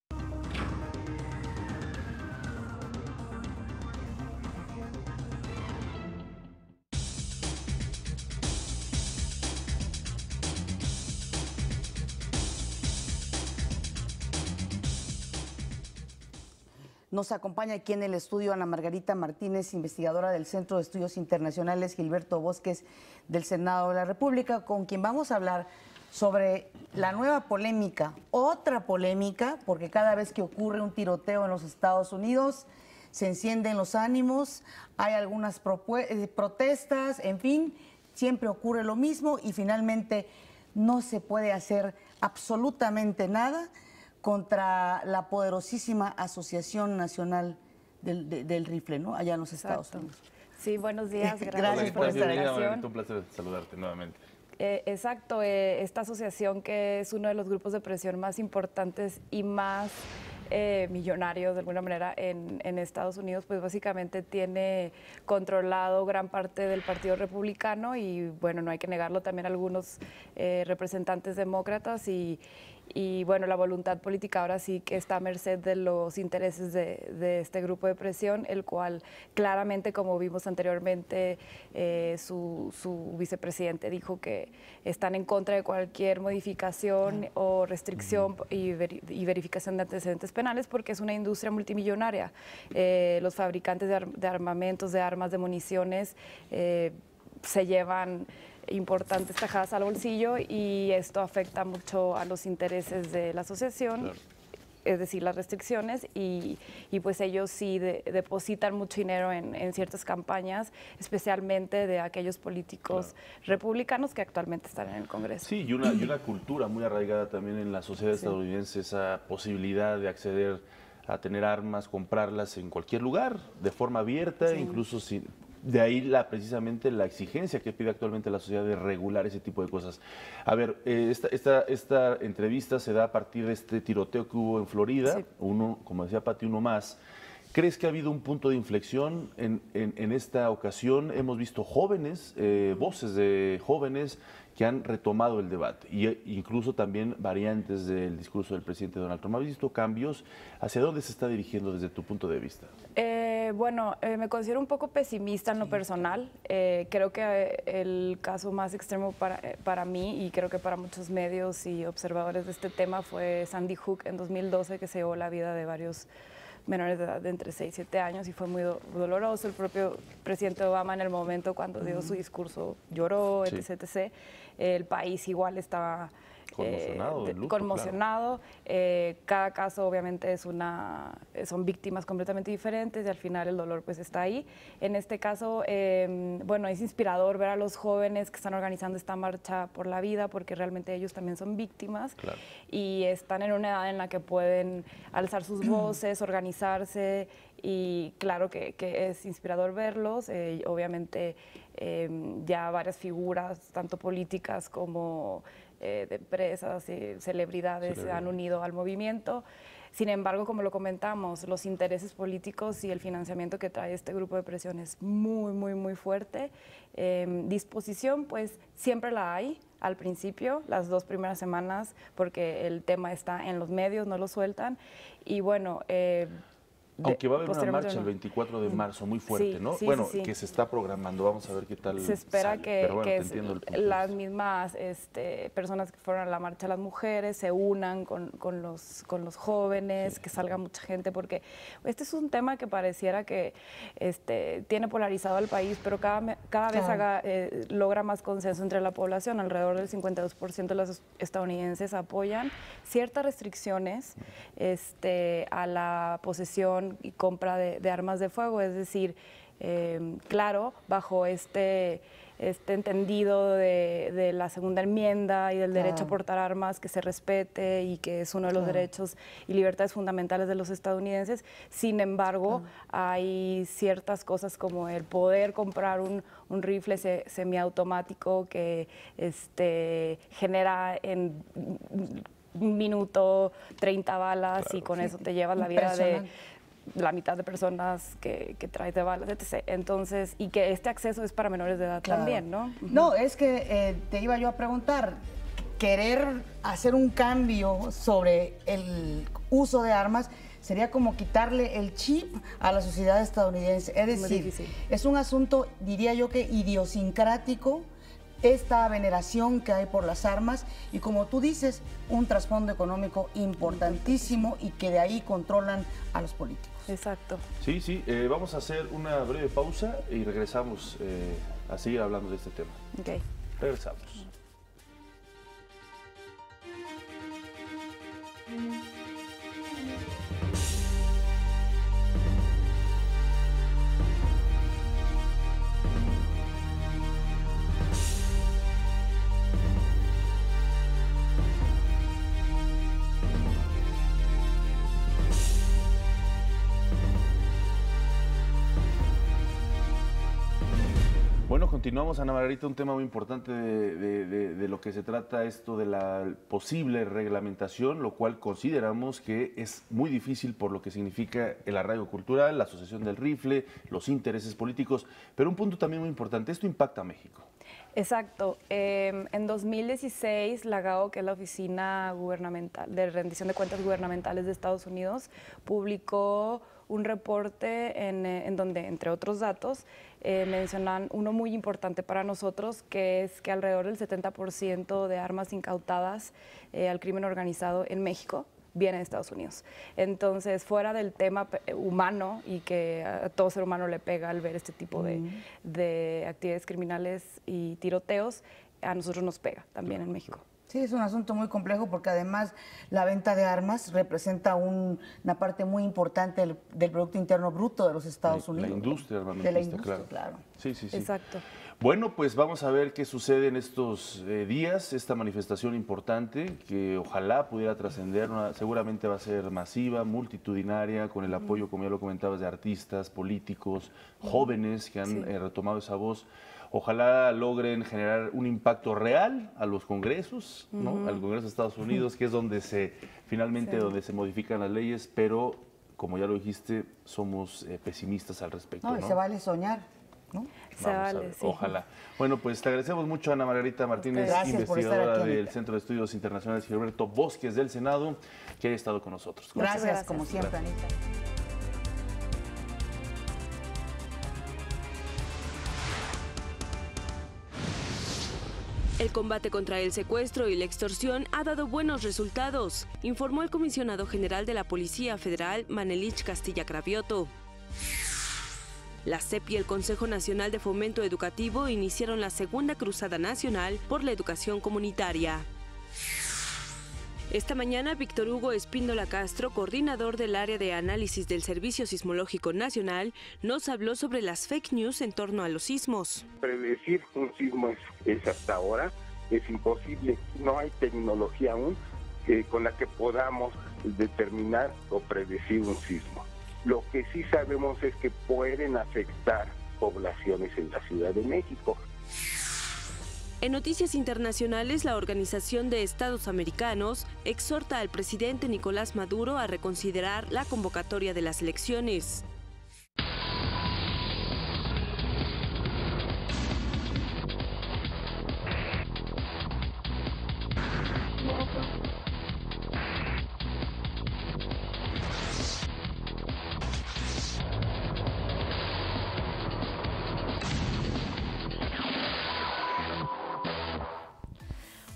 Nos acompaña aquí en el estudio Ana Margarita Martínez, investigadora del Centro de Estudios Internacionales Gilberto Bosques del Senado de la República, con quien vamos a hablar sobre la nueva polémica, otra polémica, porque cada vez que ocurre un tiroteo en los Estados Unidos se encienden los ánimos, hay algunas protestas, en fin, siempre ocurre lo mismo y finalmente no se puede hacer absolutamente nada contra la poderosísima Asociación Nacional del Rifle, ¿no? Allá en los Estados Unidos. Sí, buenos días, gracias por esta invitación. Un placer saludarte nuevamente. Exacto, esta asociación, que es uno de los grupos de presión más importantes y más millonarios de alguna manera en Estados Unidos, pues básicamente tiene controlado gran parte del Partido Republicano y bueno, no hay que negarlo, también algunos representantes demócratas y bueno, la voluntad política ahora sí que está a merced de los intereses de este grupo de presión, el cual claramente, como vimos anteriormente, su vicepresidente dijo que están en contra de cualquier modificación o restricción y verificación de antecedentes penales, porque es una industria multimillonaria. Los fabricantes de armamentos, de armas, de municiones se llevan importantes tajadas al bolsillo y esto afecta mucho a los intereses de la asociación, claro. Es decir, las restricciones y pues ellos sí depositan mucho dinero en ciertas campañas, especialmente de aquellos políticos republicanos que actualmente están en el Congreso. Sí, y una cultura muy arraigada también en la sociedad estadounidense, esa posibilidad de acceder a tener armas, comprarlas en cualquier lugar, de forma abierta, incluso sin... De ahí precisamente la exigencia que pide actualmente la sociedad de regular ese tipo de cosas. A ver, esta entrevista se da a partir de este tiroteo que hubo en Florida, uno, como decía Pati, uno más. ¿Crees que ha habido un punto de inflexión en esta ocasión? Hemos visto jóvenes, voces de jóvenes que han retomado el debate e incluso también variantes del discurso del presidente Donald Trump. ¿Has visto cambios? ¿Hacia dónde se está dirigiendo desde tu punto de vista? Bueno, me considero un poco pesimista en lo personal. Creo que el caso más extremo para mí y creo que para muchos medios y observadores de este tema fue Sandy Hook en 2012, que se llevó la vida de varios menores de edad de entre 6 y 7 años y fue muy doloroso. El propio presidente Obama en el momento cuando dio su discurso lloró, etc. El país igual estaba conmocionado. Claro. Cada caso obviamente son víctimas completamente diferentes y al final el dolor pues está ahí. En este caso, bueno, es inspirador ver a los jóvenes que están organizando esta marcha por la vida, porque realmente ellos también son víctimas y están en una edad en la que pueden alzar sus voces, organizarse y claro que es inspirador verlos. Obviamente ya varias figuras, tanto políticas como de empresas y celebridades se han unido al movimiento. Sin embargo, como lo comentamos, los intereses políticos y el financiamiento que trae este grupo de presión es muy, muy, muy fuerte. Disposición, pues siempre la hay al principio, las 2 primeras semanas, porque el tema está en los medios, no lo sueltan. Y bueno, aunque va a haber una marcha el 24 de marzo muy fuerte, ¿no? Bueno, que se está programando, vamos a ver qué tal se espera sale. que, Pero bueno, que te entiendo el punto las mismas personas que fueron a la marcha, las mujeres, se unan con los jóvenes, que salga mucha gente, porque este es un tema que pareciera que tiene polarizado al país, pero cada vez logra más consenso entre la población. Alrededor del 52% de los estadounidenses apoyan ciertas restricciones a la posesión y compra de armas de fuego, es decir, claro, bajo este entendido de la segunda enmienda y del derecho a portar armas, que se respete y que es uno de los derechos y libertades fundamentales de los estadounidenses. Sin embargo, hay ciertas cosas como el poder comprar un rifle semiautomático que genera en un minuto 30 balas y con eso te llevas la vida de la mitad de personas que traes de balas, etc. Entonces, y que este acceso es para menores de edad también, ¿no? No, es que te iba yo a preguntar, querer hacer un cambio sobre el uso de armas sería como quitarle el chip a la sociedad estadounidense. Es decir, es un asunto, diría yo, que idiosincrático, esta veneración que hay por las armas y, como tú dices, un trasfondo económico importantísimo y que de ahí controlan a los políticos. Exacto. Sí, sí. Vamos a hacer una breve pausa y regresamos a seguir hablando de este tema. Ok. Regresamos. Bueno, continuamos, Ana Margarita, un tema muy importante de lo que se trata esto de la posible reglamentación, lo cual consideramos que es muy difícil por lo que significa el arraigo cultural, la asociación del rifle, los intereses políticos, pero un punto también muy importante, esto impacta a México. Exacto. En 2016, la GAO, que es la Oficina Gubernamental de Rendición de Cuentas Gubernamentales de Estados Unidos, publicó un reporte en donde, entre otros datos, mencionan uno muy importante para nosotros, que es que alrededor del 70% de armas incautadas al crimen organizado en México viene de Estados Unidos. Entonces, fuera del tema humano y que a todo ser humano le pega al ver este tipo de actividades criminales y tiroteos, a nosotros nos pega también en México. Sí, es un asunto muy complejo porque además la venta de armas representa una parte muy importante del Producto Interno Bruto de los Estados Unidos. La industria armamentista, de la industria, claro. Sí, sí, sí. Exacto. Bueno, pues vamos a ver qué sucede en estos días, esta manifestación importante que ojalá pudiera trascender, seguramente va a ser masiva, multitudinaria, con el apoyo, como ya lo comentabas, de artistas, políticos, jóvenes que han retomado esa voz. Ojalá logren generar un impacto real a los congresos, ¿no? Al Congreso de Estados Unidos, que es donde finalmente donde se modifican las leyes, pero como ya lo dijiste, somos pesimistas al respecto. No, se vale soñar, ¿no? Se vale, sí. Ojalá. Bueno, pues te agradecemos mucho, Ana Margarita Martínez, investigadora del Centro de Estudios Internacionales Gilberto Bosques del Senado, que haya estado con nosotros. Gracias, como siempre, Anita. El combate contra el secuestro y la extorsión ha dado buenos resultados, informó el comisionado general de la Policía Federal, Manelich Castilla Cravioto. La CEP y el Consejo Nacional de Fomento Educativo iniciaron la segunda cruzada nacional por la educación comunitaria. Esta mañana, Víctor Hugo Espíndola Castro, coordinador del área de análisis del Servicio Sismológico Nacional, nos habló sobre las fake news en torno a los sismos. Predecir un sismo es hasta ahora es imposible. No hay tecnología aún con la que podamos determinar o predecir un sismo. Lo que sí sabemos es que pueden afectar poblaciones en la Ciudad de México. En noticias internacionales, la Organización de Estados Americanos exhorta al presidente Nicolás Maduro a reconsiderar la convocatoria de las elecciones.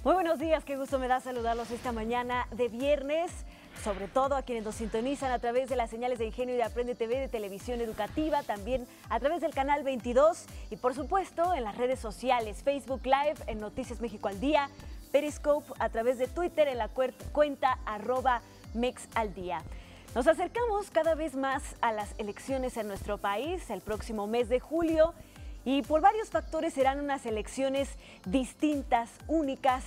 Muy buenos días, qué gusto me da saludarlos esta mañana de viernes, sobre todo a quienes nos sintonizan a través de las señales de Ingenio y de Aprende TV de Televisión Educativa, también a través del canal 22 y por supuesto en las redes sociales, Facebook Live, en Noticias México al Día, Periscope, a través de Twitter en la cuenta @mexaldía. Nos acercamos cada vez más a las elecciones en nuestro país el próximo mes de julio. Y por varios factores serán unas elecciones distintas, únicas,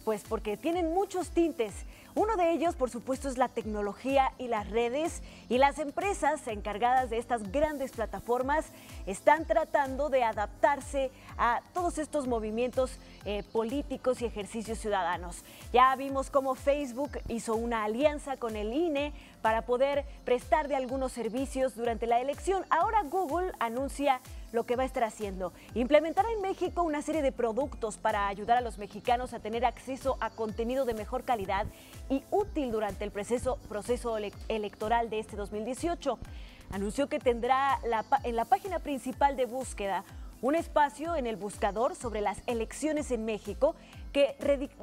pues porque tienen muchos tintes. Uno de ellos, por supuesto, es la tecnología y las redes, y las empresas encargadas de estas grandes plataformas están tratando de adaptarse a todos estos movimientos políticos y ejercicios ciudadanos. Ya vimos cómo Facebook hizo una alianza con el INE para poder prestar de algunos servicios durante la elección. Ahora Google anuncia lo que va a estar haciendo. Implementará en México una serie de productos para ayudar a los mexicanos a tener acceso a contenido de mejor calidad y útil durante el proceso electoral de este 2018. Anunció que tendrá en la página principal de búsqueda un espacio en el buscador sobre las elecciones en México que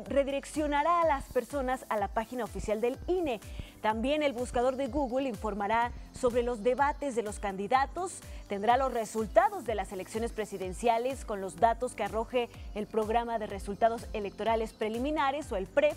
redireccionará a las personas a la página oficial del INE. También el buscador de Google informará sobre los debates de los candidatos, tendrá los resultados de las elecciones presidenciales con los datos que arroje el Programa de Resultados Electorales Preliminares o el PREP,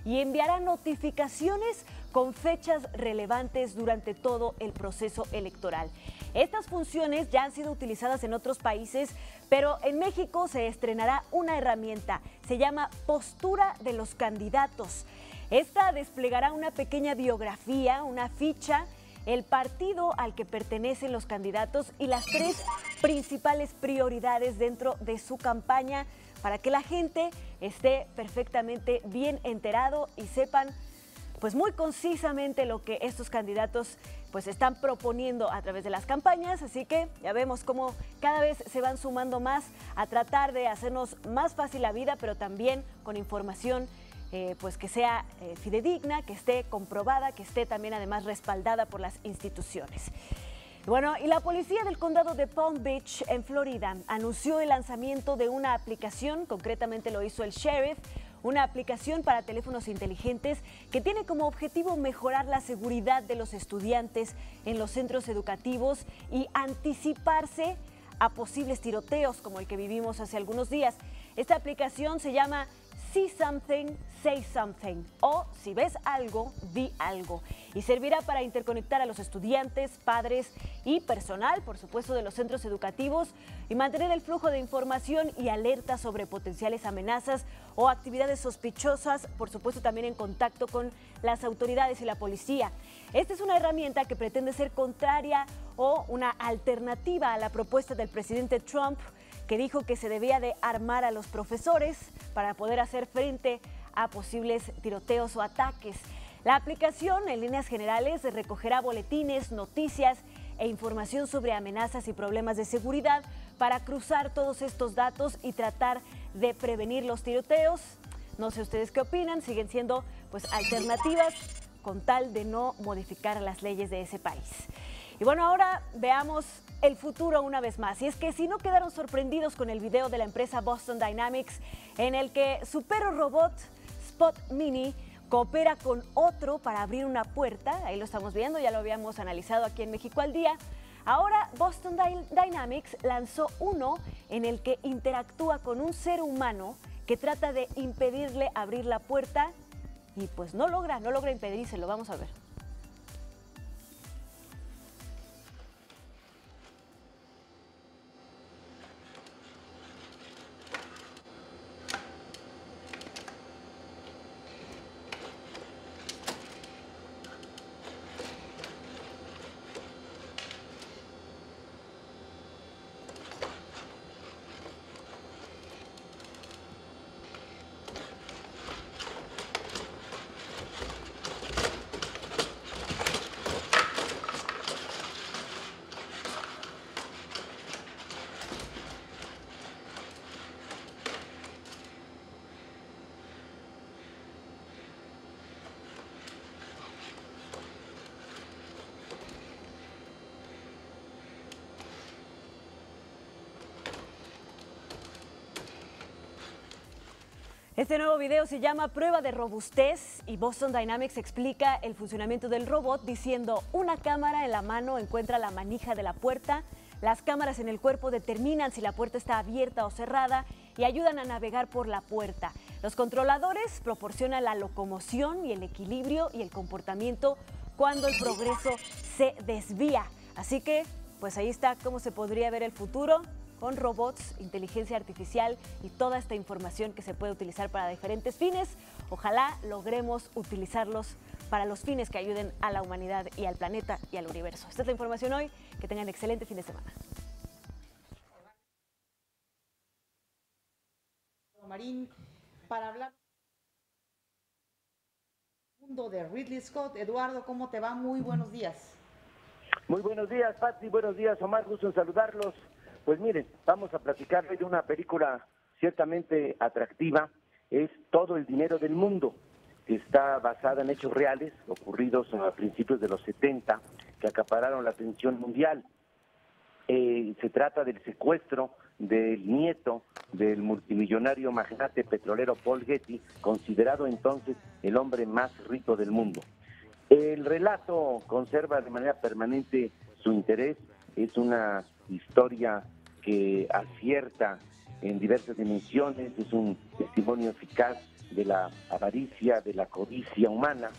y enviará notificaciones con fechas relevantes durante todo el proceso electoral. Estas funciones ya han sido utilizadas en otros países, pero en México se estrenará una herramienta, se llama Postura de los Candidatos. Esta desplegará una pequeña biografía, una ficha, el partido al que pertenecen los candidatos y las 3 principales prioridades dentro de su campaña, para que la gente esté perfectamente bien enterado y sepan pues muy concisamente lo que estos candidatos pues están proponiendo a través de las campañas. Así que ya vemos cómo cada vez se van sumando más a tratar de hacernos más fácil la vida, pero también con información pues que sea fidedigna, que esté comprobada, que esté también además respaldada por las instituciones. Bueno, y la policía del condado de Palm Beach, en Florida, anunció el lanzamiento de una aplicación, concretamente lo hizo el sheriff, una aplicación para teléfonos inteligentes que tiene como objetivo mejorar la seguridad de los estudiantes en los centros educativos y anticiparse a posibles tiroteos como el que vivimos hace algunos días. Esta aplicación se llama See Something, Say Something, o si ves algo, di algo, y servirá para interconectar a los estudiantes, padres y personal, por supuesto, de los centros educativos y mantener el flujo de información y alerta sobre potenciales amenazas o actividades sospechosas, por supuesto también en contacto con las autoridades y la policía. Esta es una herramienta que pretende ser contraria o una alternativa a la propuesta del presidente Trump, que dijo que se debía de armar a los profesores para poder hacer frente a posibles tiroteos o ataques. La aplicación, en líneas generales, recogerá boletines, noticias e información sobre amenazas y problemas de seguridad para cruzar todos estos datos y tratar de prevenir los tiroteos. No sé ustedes qué opinan, siguen siendo pues alternativas con tal de no modificar las leyes de ese país. Y bueno, ahora veamos el futuro una vez más. Y es que si no quedaron sorprendidos con el video de la empresa Boston Dynamics, en el que su perro robot Spot Mini coopera con otro para abrir una puerta, ahí lo estamos viendo, ya lo habíamos analizado aquí en México al Día. Ahora Boston Dynamics lanzó uno en el que interactúa con un ser humano que trata de impedirle abrir la puerta y pues no logra impedírselo. Vamos a ver. Este nuevo video se llama Prueba de Robustez y Boston Dynamics explica el funcionamiento del robot diciendo: una cámara en la mano encuentra la manija de la puerta, las cámaras en el cuerpo determinan si la puerta está abierta o cerrada y ayudan a navegar por la puerta. Los controladores proporcionan la locomoción y el equilibrio y el comportamiento cuando el progreso se desvía. Así que, pues ahí está cómo se podría ver el futuro, con robots, inteligencia artificial y toda esta información que se puede utilizar para diferentes fines. Ojalá logremos utilizarlos para los fines que ayuden a la humanidad y al planeta y al universo. Esta es la información hoy. Que tengan excelente fin de semana. Marín, para hablar del mundo de Ridley Scott. Eduardo, ¿cómo te va? Muy buenos días. Muy buenos días, Pati. Buenos días, Omar. Gusto en saludarlos. Pues miren, vamos a platicar hoy de una película ciertamente atractiva. Es Todo el dinero del mundo, que está basada en hechos reales ocurridos a principios de los 70, que acapararon la atención mundial. Se trata del secuestro del nieto del multimillonario magnate petrolero Paul Getty, considerado entonces el hombre más rico del mundo. El relato conserva de manera permanente su interés. Es una historia que acierta en diversas dimensiones, es un testimonio eficaz de la avaricia, de la codicia humana,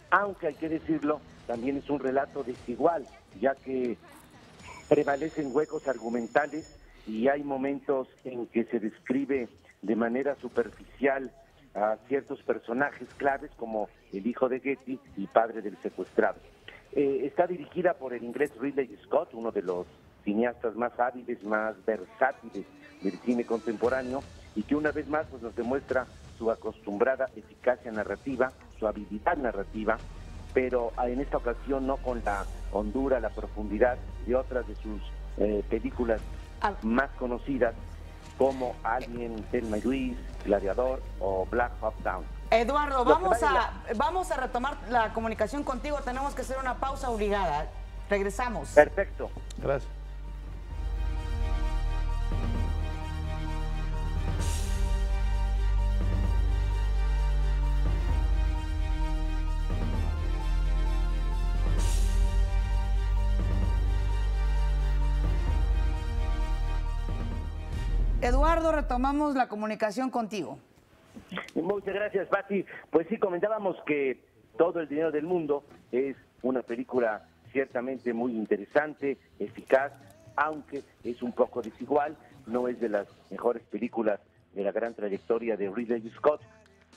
aunque hay que decirlo, también es un relato desigual, ya que prevalecen huecos argumentales y hay momentos en que se describe de manera superficial a ciertos personajes claves como el hijo de Getty y padre del secuestrado. Está dirigida por el inglés Ridley Scott, uno de los cineastas más hábiles, más versátiles del cine contemporáneo, y que una vez más pues, nos demuestra su acostumbrada eficacia narrativa, su habilidad narrativa, pero en esta ocasión no con la hondura, la profundidad de otras de sus películas más conocidas, como Alien, Thelma y Luis, Gladiador o Black Hawk Down. Eduardo, vamos a retomar la comunicación contigo. Tenemos que hacer una pausa obligada. Regresamos. Perfecto. Gracias. Eduardo, retomamos la comunicación contigo. Muchas gracias, Pati. Pues sí, comentábamos que Todo el dinero del mundo es una película ciertamente muy interesante, eficaz, aunque es un poco desigual, no es de las mejores películas de la gran trayectoria de Ridley Scott,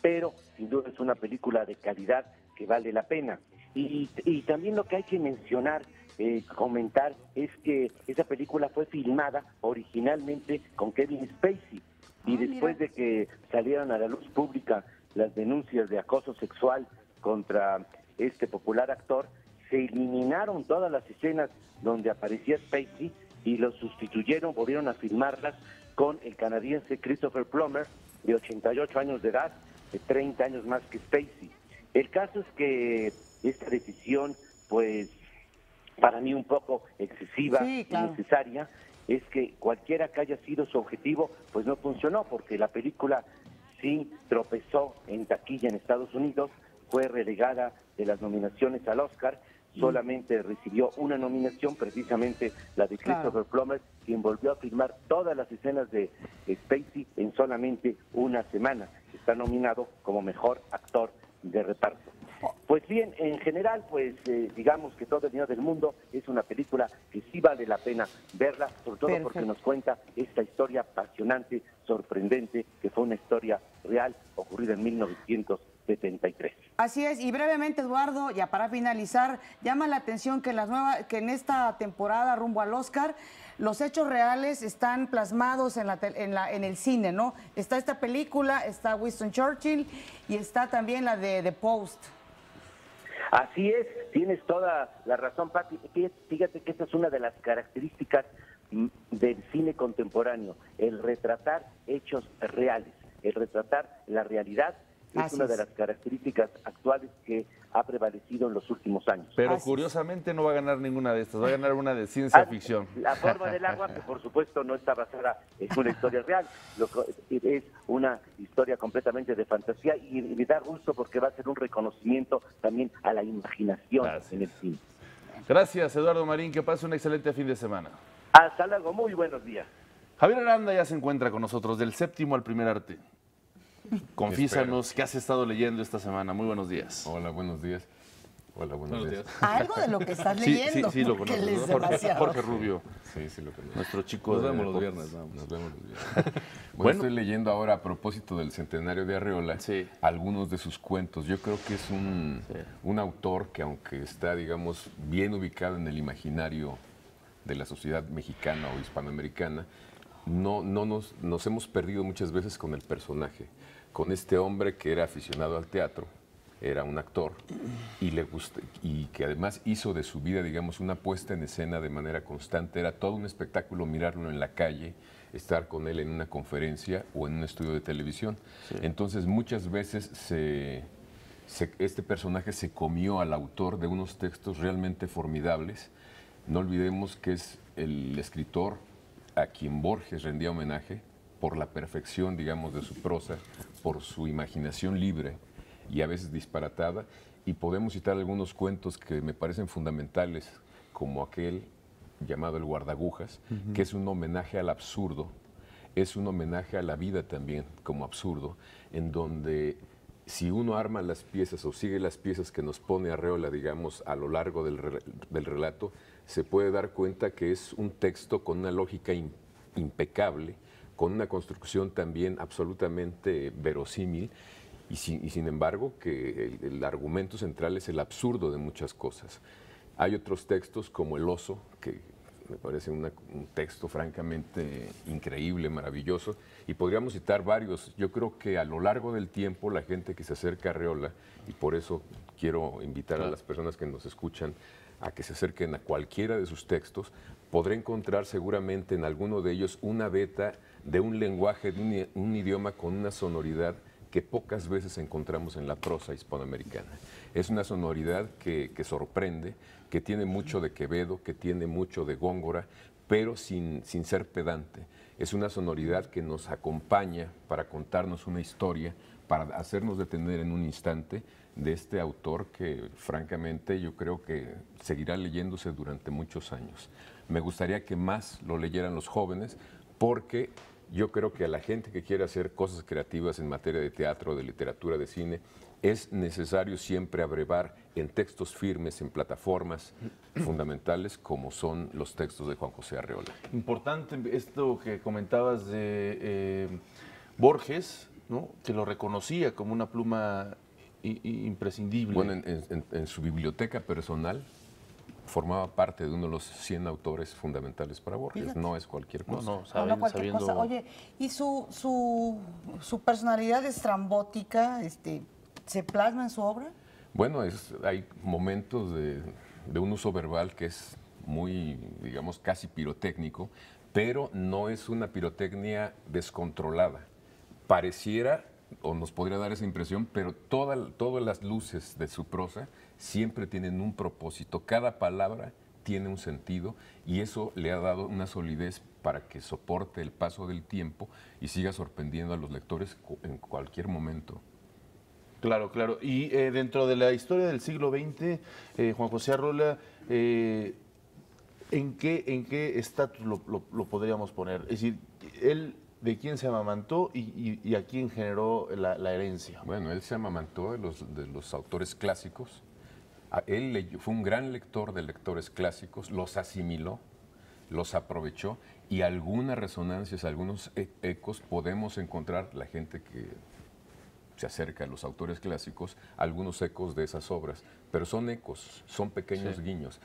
pero sin duda es una película de calidad que vale la pena. Y también lo que hay que mencionar, comentar, es que esa película fue filmada originalmente con Kevin Spacey, y después de que salieron a la luz pública las denuncias de acoso sexual contra este popular actor, se eliminaron todas las escenas donde aparecía Spacey y lo sustituyeron, volvieron a filmarlas con el canadiense Christopher Plummer, de 88 años de edad, de 30 años más que Spacey. El caso es que esta decisión, pues, para mí un poco excesiva y necesaria, es que cualquiera que haya sido su objetivo, pues no funcionó, porque la película sí tropezó en taquilla en Estados Unidos, fue relegada de las nominaciones al Oscar, solamente recibió una nominación, precisamente la de Christopher Plummer, quien volvió a filmar todas las escenas de Spacey en solamente una semana. Está nominado como mejor actor de reparto. Pues bien, en general, pues digamos que Todo el dinero del mundo es una película que sí vale la pena verla, sobre todo porque nos cuenta esta historia apasionante, sorprendente, que fue una historia real ocurrida en 1973. Así es, y brevemente, Eduardo, ya para finalizar, llama la atención que en esta temporada rumbo al Oscar, los hechos reales están plasmados en el cine, ¿no? Está esta película, está Winston Churchill y está también la de The Post. Así es, tienes toda la razón, Pati. Fíjate que esta es una de las características del cine contemporáneo, el retratar hechos reales, el retratar la realidad Es una de las características actuales que ha prevalecido en los últimos años. Pero curiosamente no va a ganar ninguna de estas, va a ganar una de ciencia ficción. La forma del agua, que por supuesto no está basada en una historia real, es una historia completamente de fantasía y me da gusto porque va a ser un reconocimiento también a la imaginación en el cine. Gracias, Eduardo Marín, que pase un excelente fin de semana. Hasta luego, muy buenos días. Javier Aranda ya se encuentra con nosotros, del séptimo al primer arte. Confísanos qué has estado leyendo esta semana. Muy buenos días. Hola, buenos días. Hola, buenos días. Algo de lo que estás leyendo. Sí, lo conozco. Jorge Rubio. Sí, lo conozco. Nuestro chico. Nos vemos los viernes. Nos vemos los viernes. Bueno, estoy leyendo ahora, a propósito del centenario de Arreola, algunos de sus cuentos. Yo creo que es un autor que, aunque está, digamos, bien ubicado en el imaginario de la sociedad mexicana o hispanoamericana, nos hemos perdido muchas veces con el personaje, con este hombre que era aficionado al teatro, era un actor y que además hizo de su vida, digamos, una puesta en escena de manera constante. Era todo un espectáculo mirarlo en la calle, estar con él en una conferencia o en un estudio de televisión. Entonces muchas veces este personaje se comió al autor de unos textos realmente formidables. No olvidemos que es el escritor a quien Borges rendía homenaje por la perfección, digamos, de su prosa, por su imaginación libre y a veces disparatada, y podemos citar algunos cuentos que me parecen fundamentales, como aquel llamado El Guardagujas, que es un homenaje al absurdo, es un homenaje a la vida también como absurdo, en donde si uno arma las piezas o sigue las piezas que nos pone Arreola, digamos, a lo largo del relato, se puede dar cuenta que es un texto con una lógica impecable, con una construcción también absolutamente verosímil, y sin embargo que el argumento central es el absurdo de muchas cosas. Hay otros textos como El Oso, que me parece un texto francamente increíble, maravilloso, y podríamos citar varios. Yo creo que a lo largo del tiempo la gente que se acerca a Arreola, y por eso quiero invitar a las personas que nos escuchan a que se acerquen a cualquiera de sus textos, podrá encontrar seguramente en alguno de ellos una veta de un lenguaje, de un idioma con una sonoridad que pocas veces encontramos en la prosa hispanoamericana. Es una sonoridad que sorprende, que tiene mucho de Quevedo, que tiene mucho de Góngora, pero sin ser pedante. Es una sonoridad que nos acompaña para contarnos una historia, para hacernos detener en un instante de este autor que francamente yo creo que seguirá leyéndose durante muchos años. Me gustaría que más lo leyeran los jóvenes, porque yo creo que a la gente que quiere hacer cosas creativas en materia de teatro, de literatura, de cine, es necesario siempre abrevar en textos firmes, en plataformas fundamentales como son los textos de Juan José Arreola. Importante esto que comentabas de Borges, ¿no? Que lo reconocía como una pluma imprescindible. Bueno, en su biblioteca personal formaba parte de uno de los 100 autores fundamentales para Borges. Fíjate. No es cualquier cosa. No cualquier cosa. Oye, ¿y su personalidad estrambótica se plasma en su obra? Bueno, hay momentos de un uso verbal que es muy, digamos, casi pirotécnico, pero no es una pirotecnia descontrolada. Pareciera, o nos podría dar esa impresión, pero todas las luces de su prosa siempre tienen un propósito. Cada palabra tiene un sentido y eso le ha dado una solidez para que soporte el paso del tiempo y siga sorprendiendo a los lectores en cualquier momento. Claro, claro. Y dentro de la historia del siglo XX, Juan José Arreola, ¿en qué estatus lo podríamos poner? Es decir, él, ¿de quién se amamantó y a quién generó la herencia? Bueno, él se amamantó de los autores clásicos. Él fue un gran lector de lectores clásicos, los asimiló, los aprovechó y algunas resonancias, algunos ecos podemos encontrar, la gente que se acerca a los autores clásicos, algunos ecos de esas obras, pero son ecos, son pequeños guiños.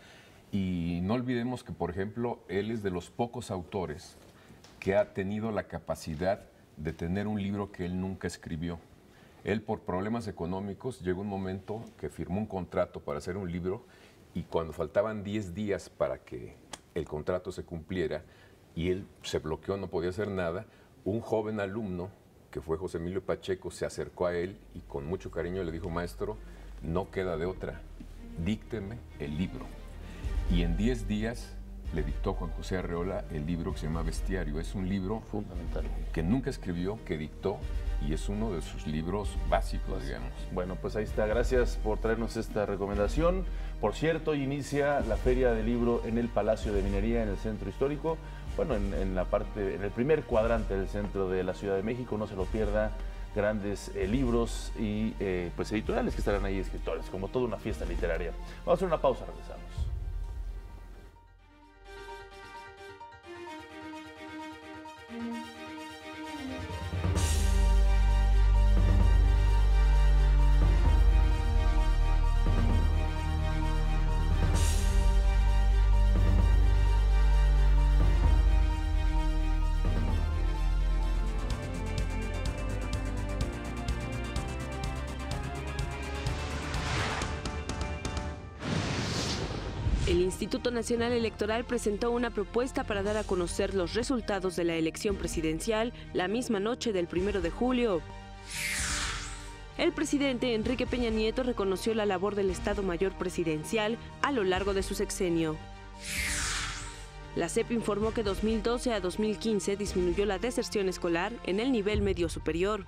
Y no olvidemos que, por ejemplo, él es de los pocos autores que ha tenido la capacidad de tener un libro que él nunca escribió. Él, por problemas económicos, llegó un momento que firmó un contrato para hacer un libro y cuando faltaban 10 días para que el contrato se cumpliera y él se bloqueó, no podía hacer nada, un joven alumno que fue José Emilio Pacheco, se acercó a él y con mucho cariño le dijo: maestro, no queda de otra, dícteme el libro. Y en 10 días le dictó Juan José Arreola el libro que se llama Bestiario. Es un libro fundamental que nunca escribió, que dictó, y es uno de sus libros básicos, digamos. Bueno, pues ahí está. Gracias por traernos esta recomendación. Por cierto, inicia la Feria del Libro en el Palacio de Minería, en el Centro Histórico. Bueno, en el primer cuadrante del centro de la Ciudad de México. No se lo pierda. Grandes libros y pues editoriales que estarán ahí, escritores, como toda una fiesta literaria. Vamos a hacer una pausa, regresamos. El Instituto Nacional Electoral presentó una propuesta para dar a conocer los resultados de la elección presidencial la misma noche del 1 de julio. El presidente Enrique Peña Nieto reconoció la labor del Estado Mayor Presidencial a lo largo de su sexenio. La SEP informó que 2012 a 2015 disminuyó la deserción escolar en el nivel medio superior.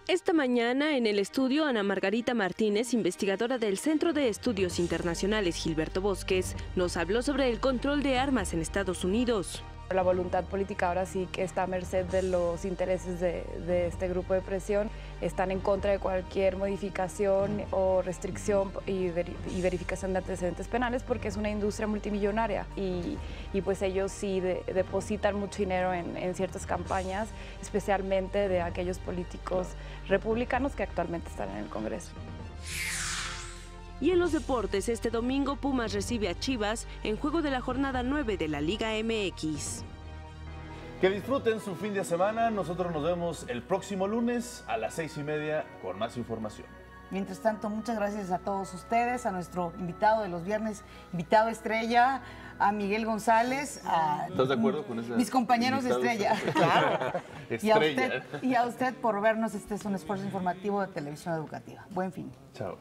Esta mañana en el estudio, Ana Margarita Martínez, investigadora del Centro de Estudios Internacionales Gilberto Bosques, nos habló sobre el control de armas en Estados Unidos. La voluntad política ahora sí que está a merced de los intereses de este grupo de presión. Están en contra de cualquier modificación o restricción y verificación de antecedentes penales porque es una industria multimillonaria y pues ellos sí depositan mucho dinero en ciertas campañas, especialmente de aquellos políticos republicanos que actualmente están en el Congreso. Y en los deportes, este domingo Pumas recibe a Chivas en juego de la jornada 9 de la Liga MX. Que disfruten su fin de semana. Nosotros nos vemos el próximo lunes a las 6:30 con más información. Mientras tanto, muchas gracias a todos ustedes, a nuestro invitado de los viernes, invitado estrella, a Miguel González, a ¿estás de acuerdo con eso? Mis compañeros de estrella, claro. Estrella. Y a usted por vernos. Este es un esfuerzo informativo de Televisión Educativa. Buen fin. Chao.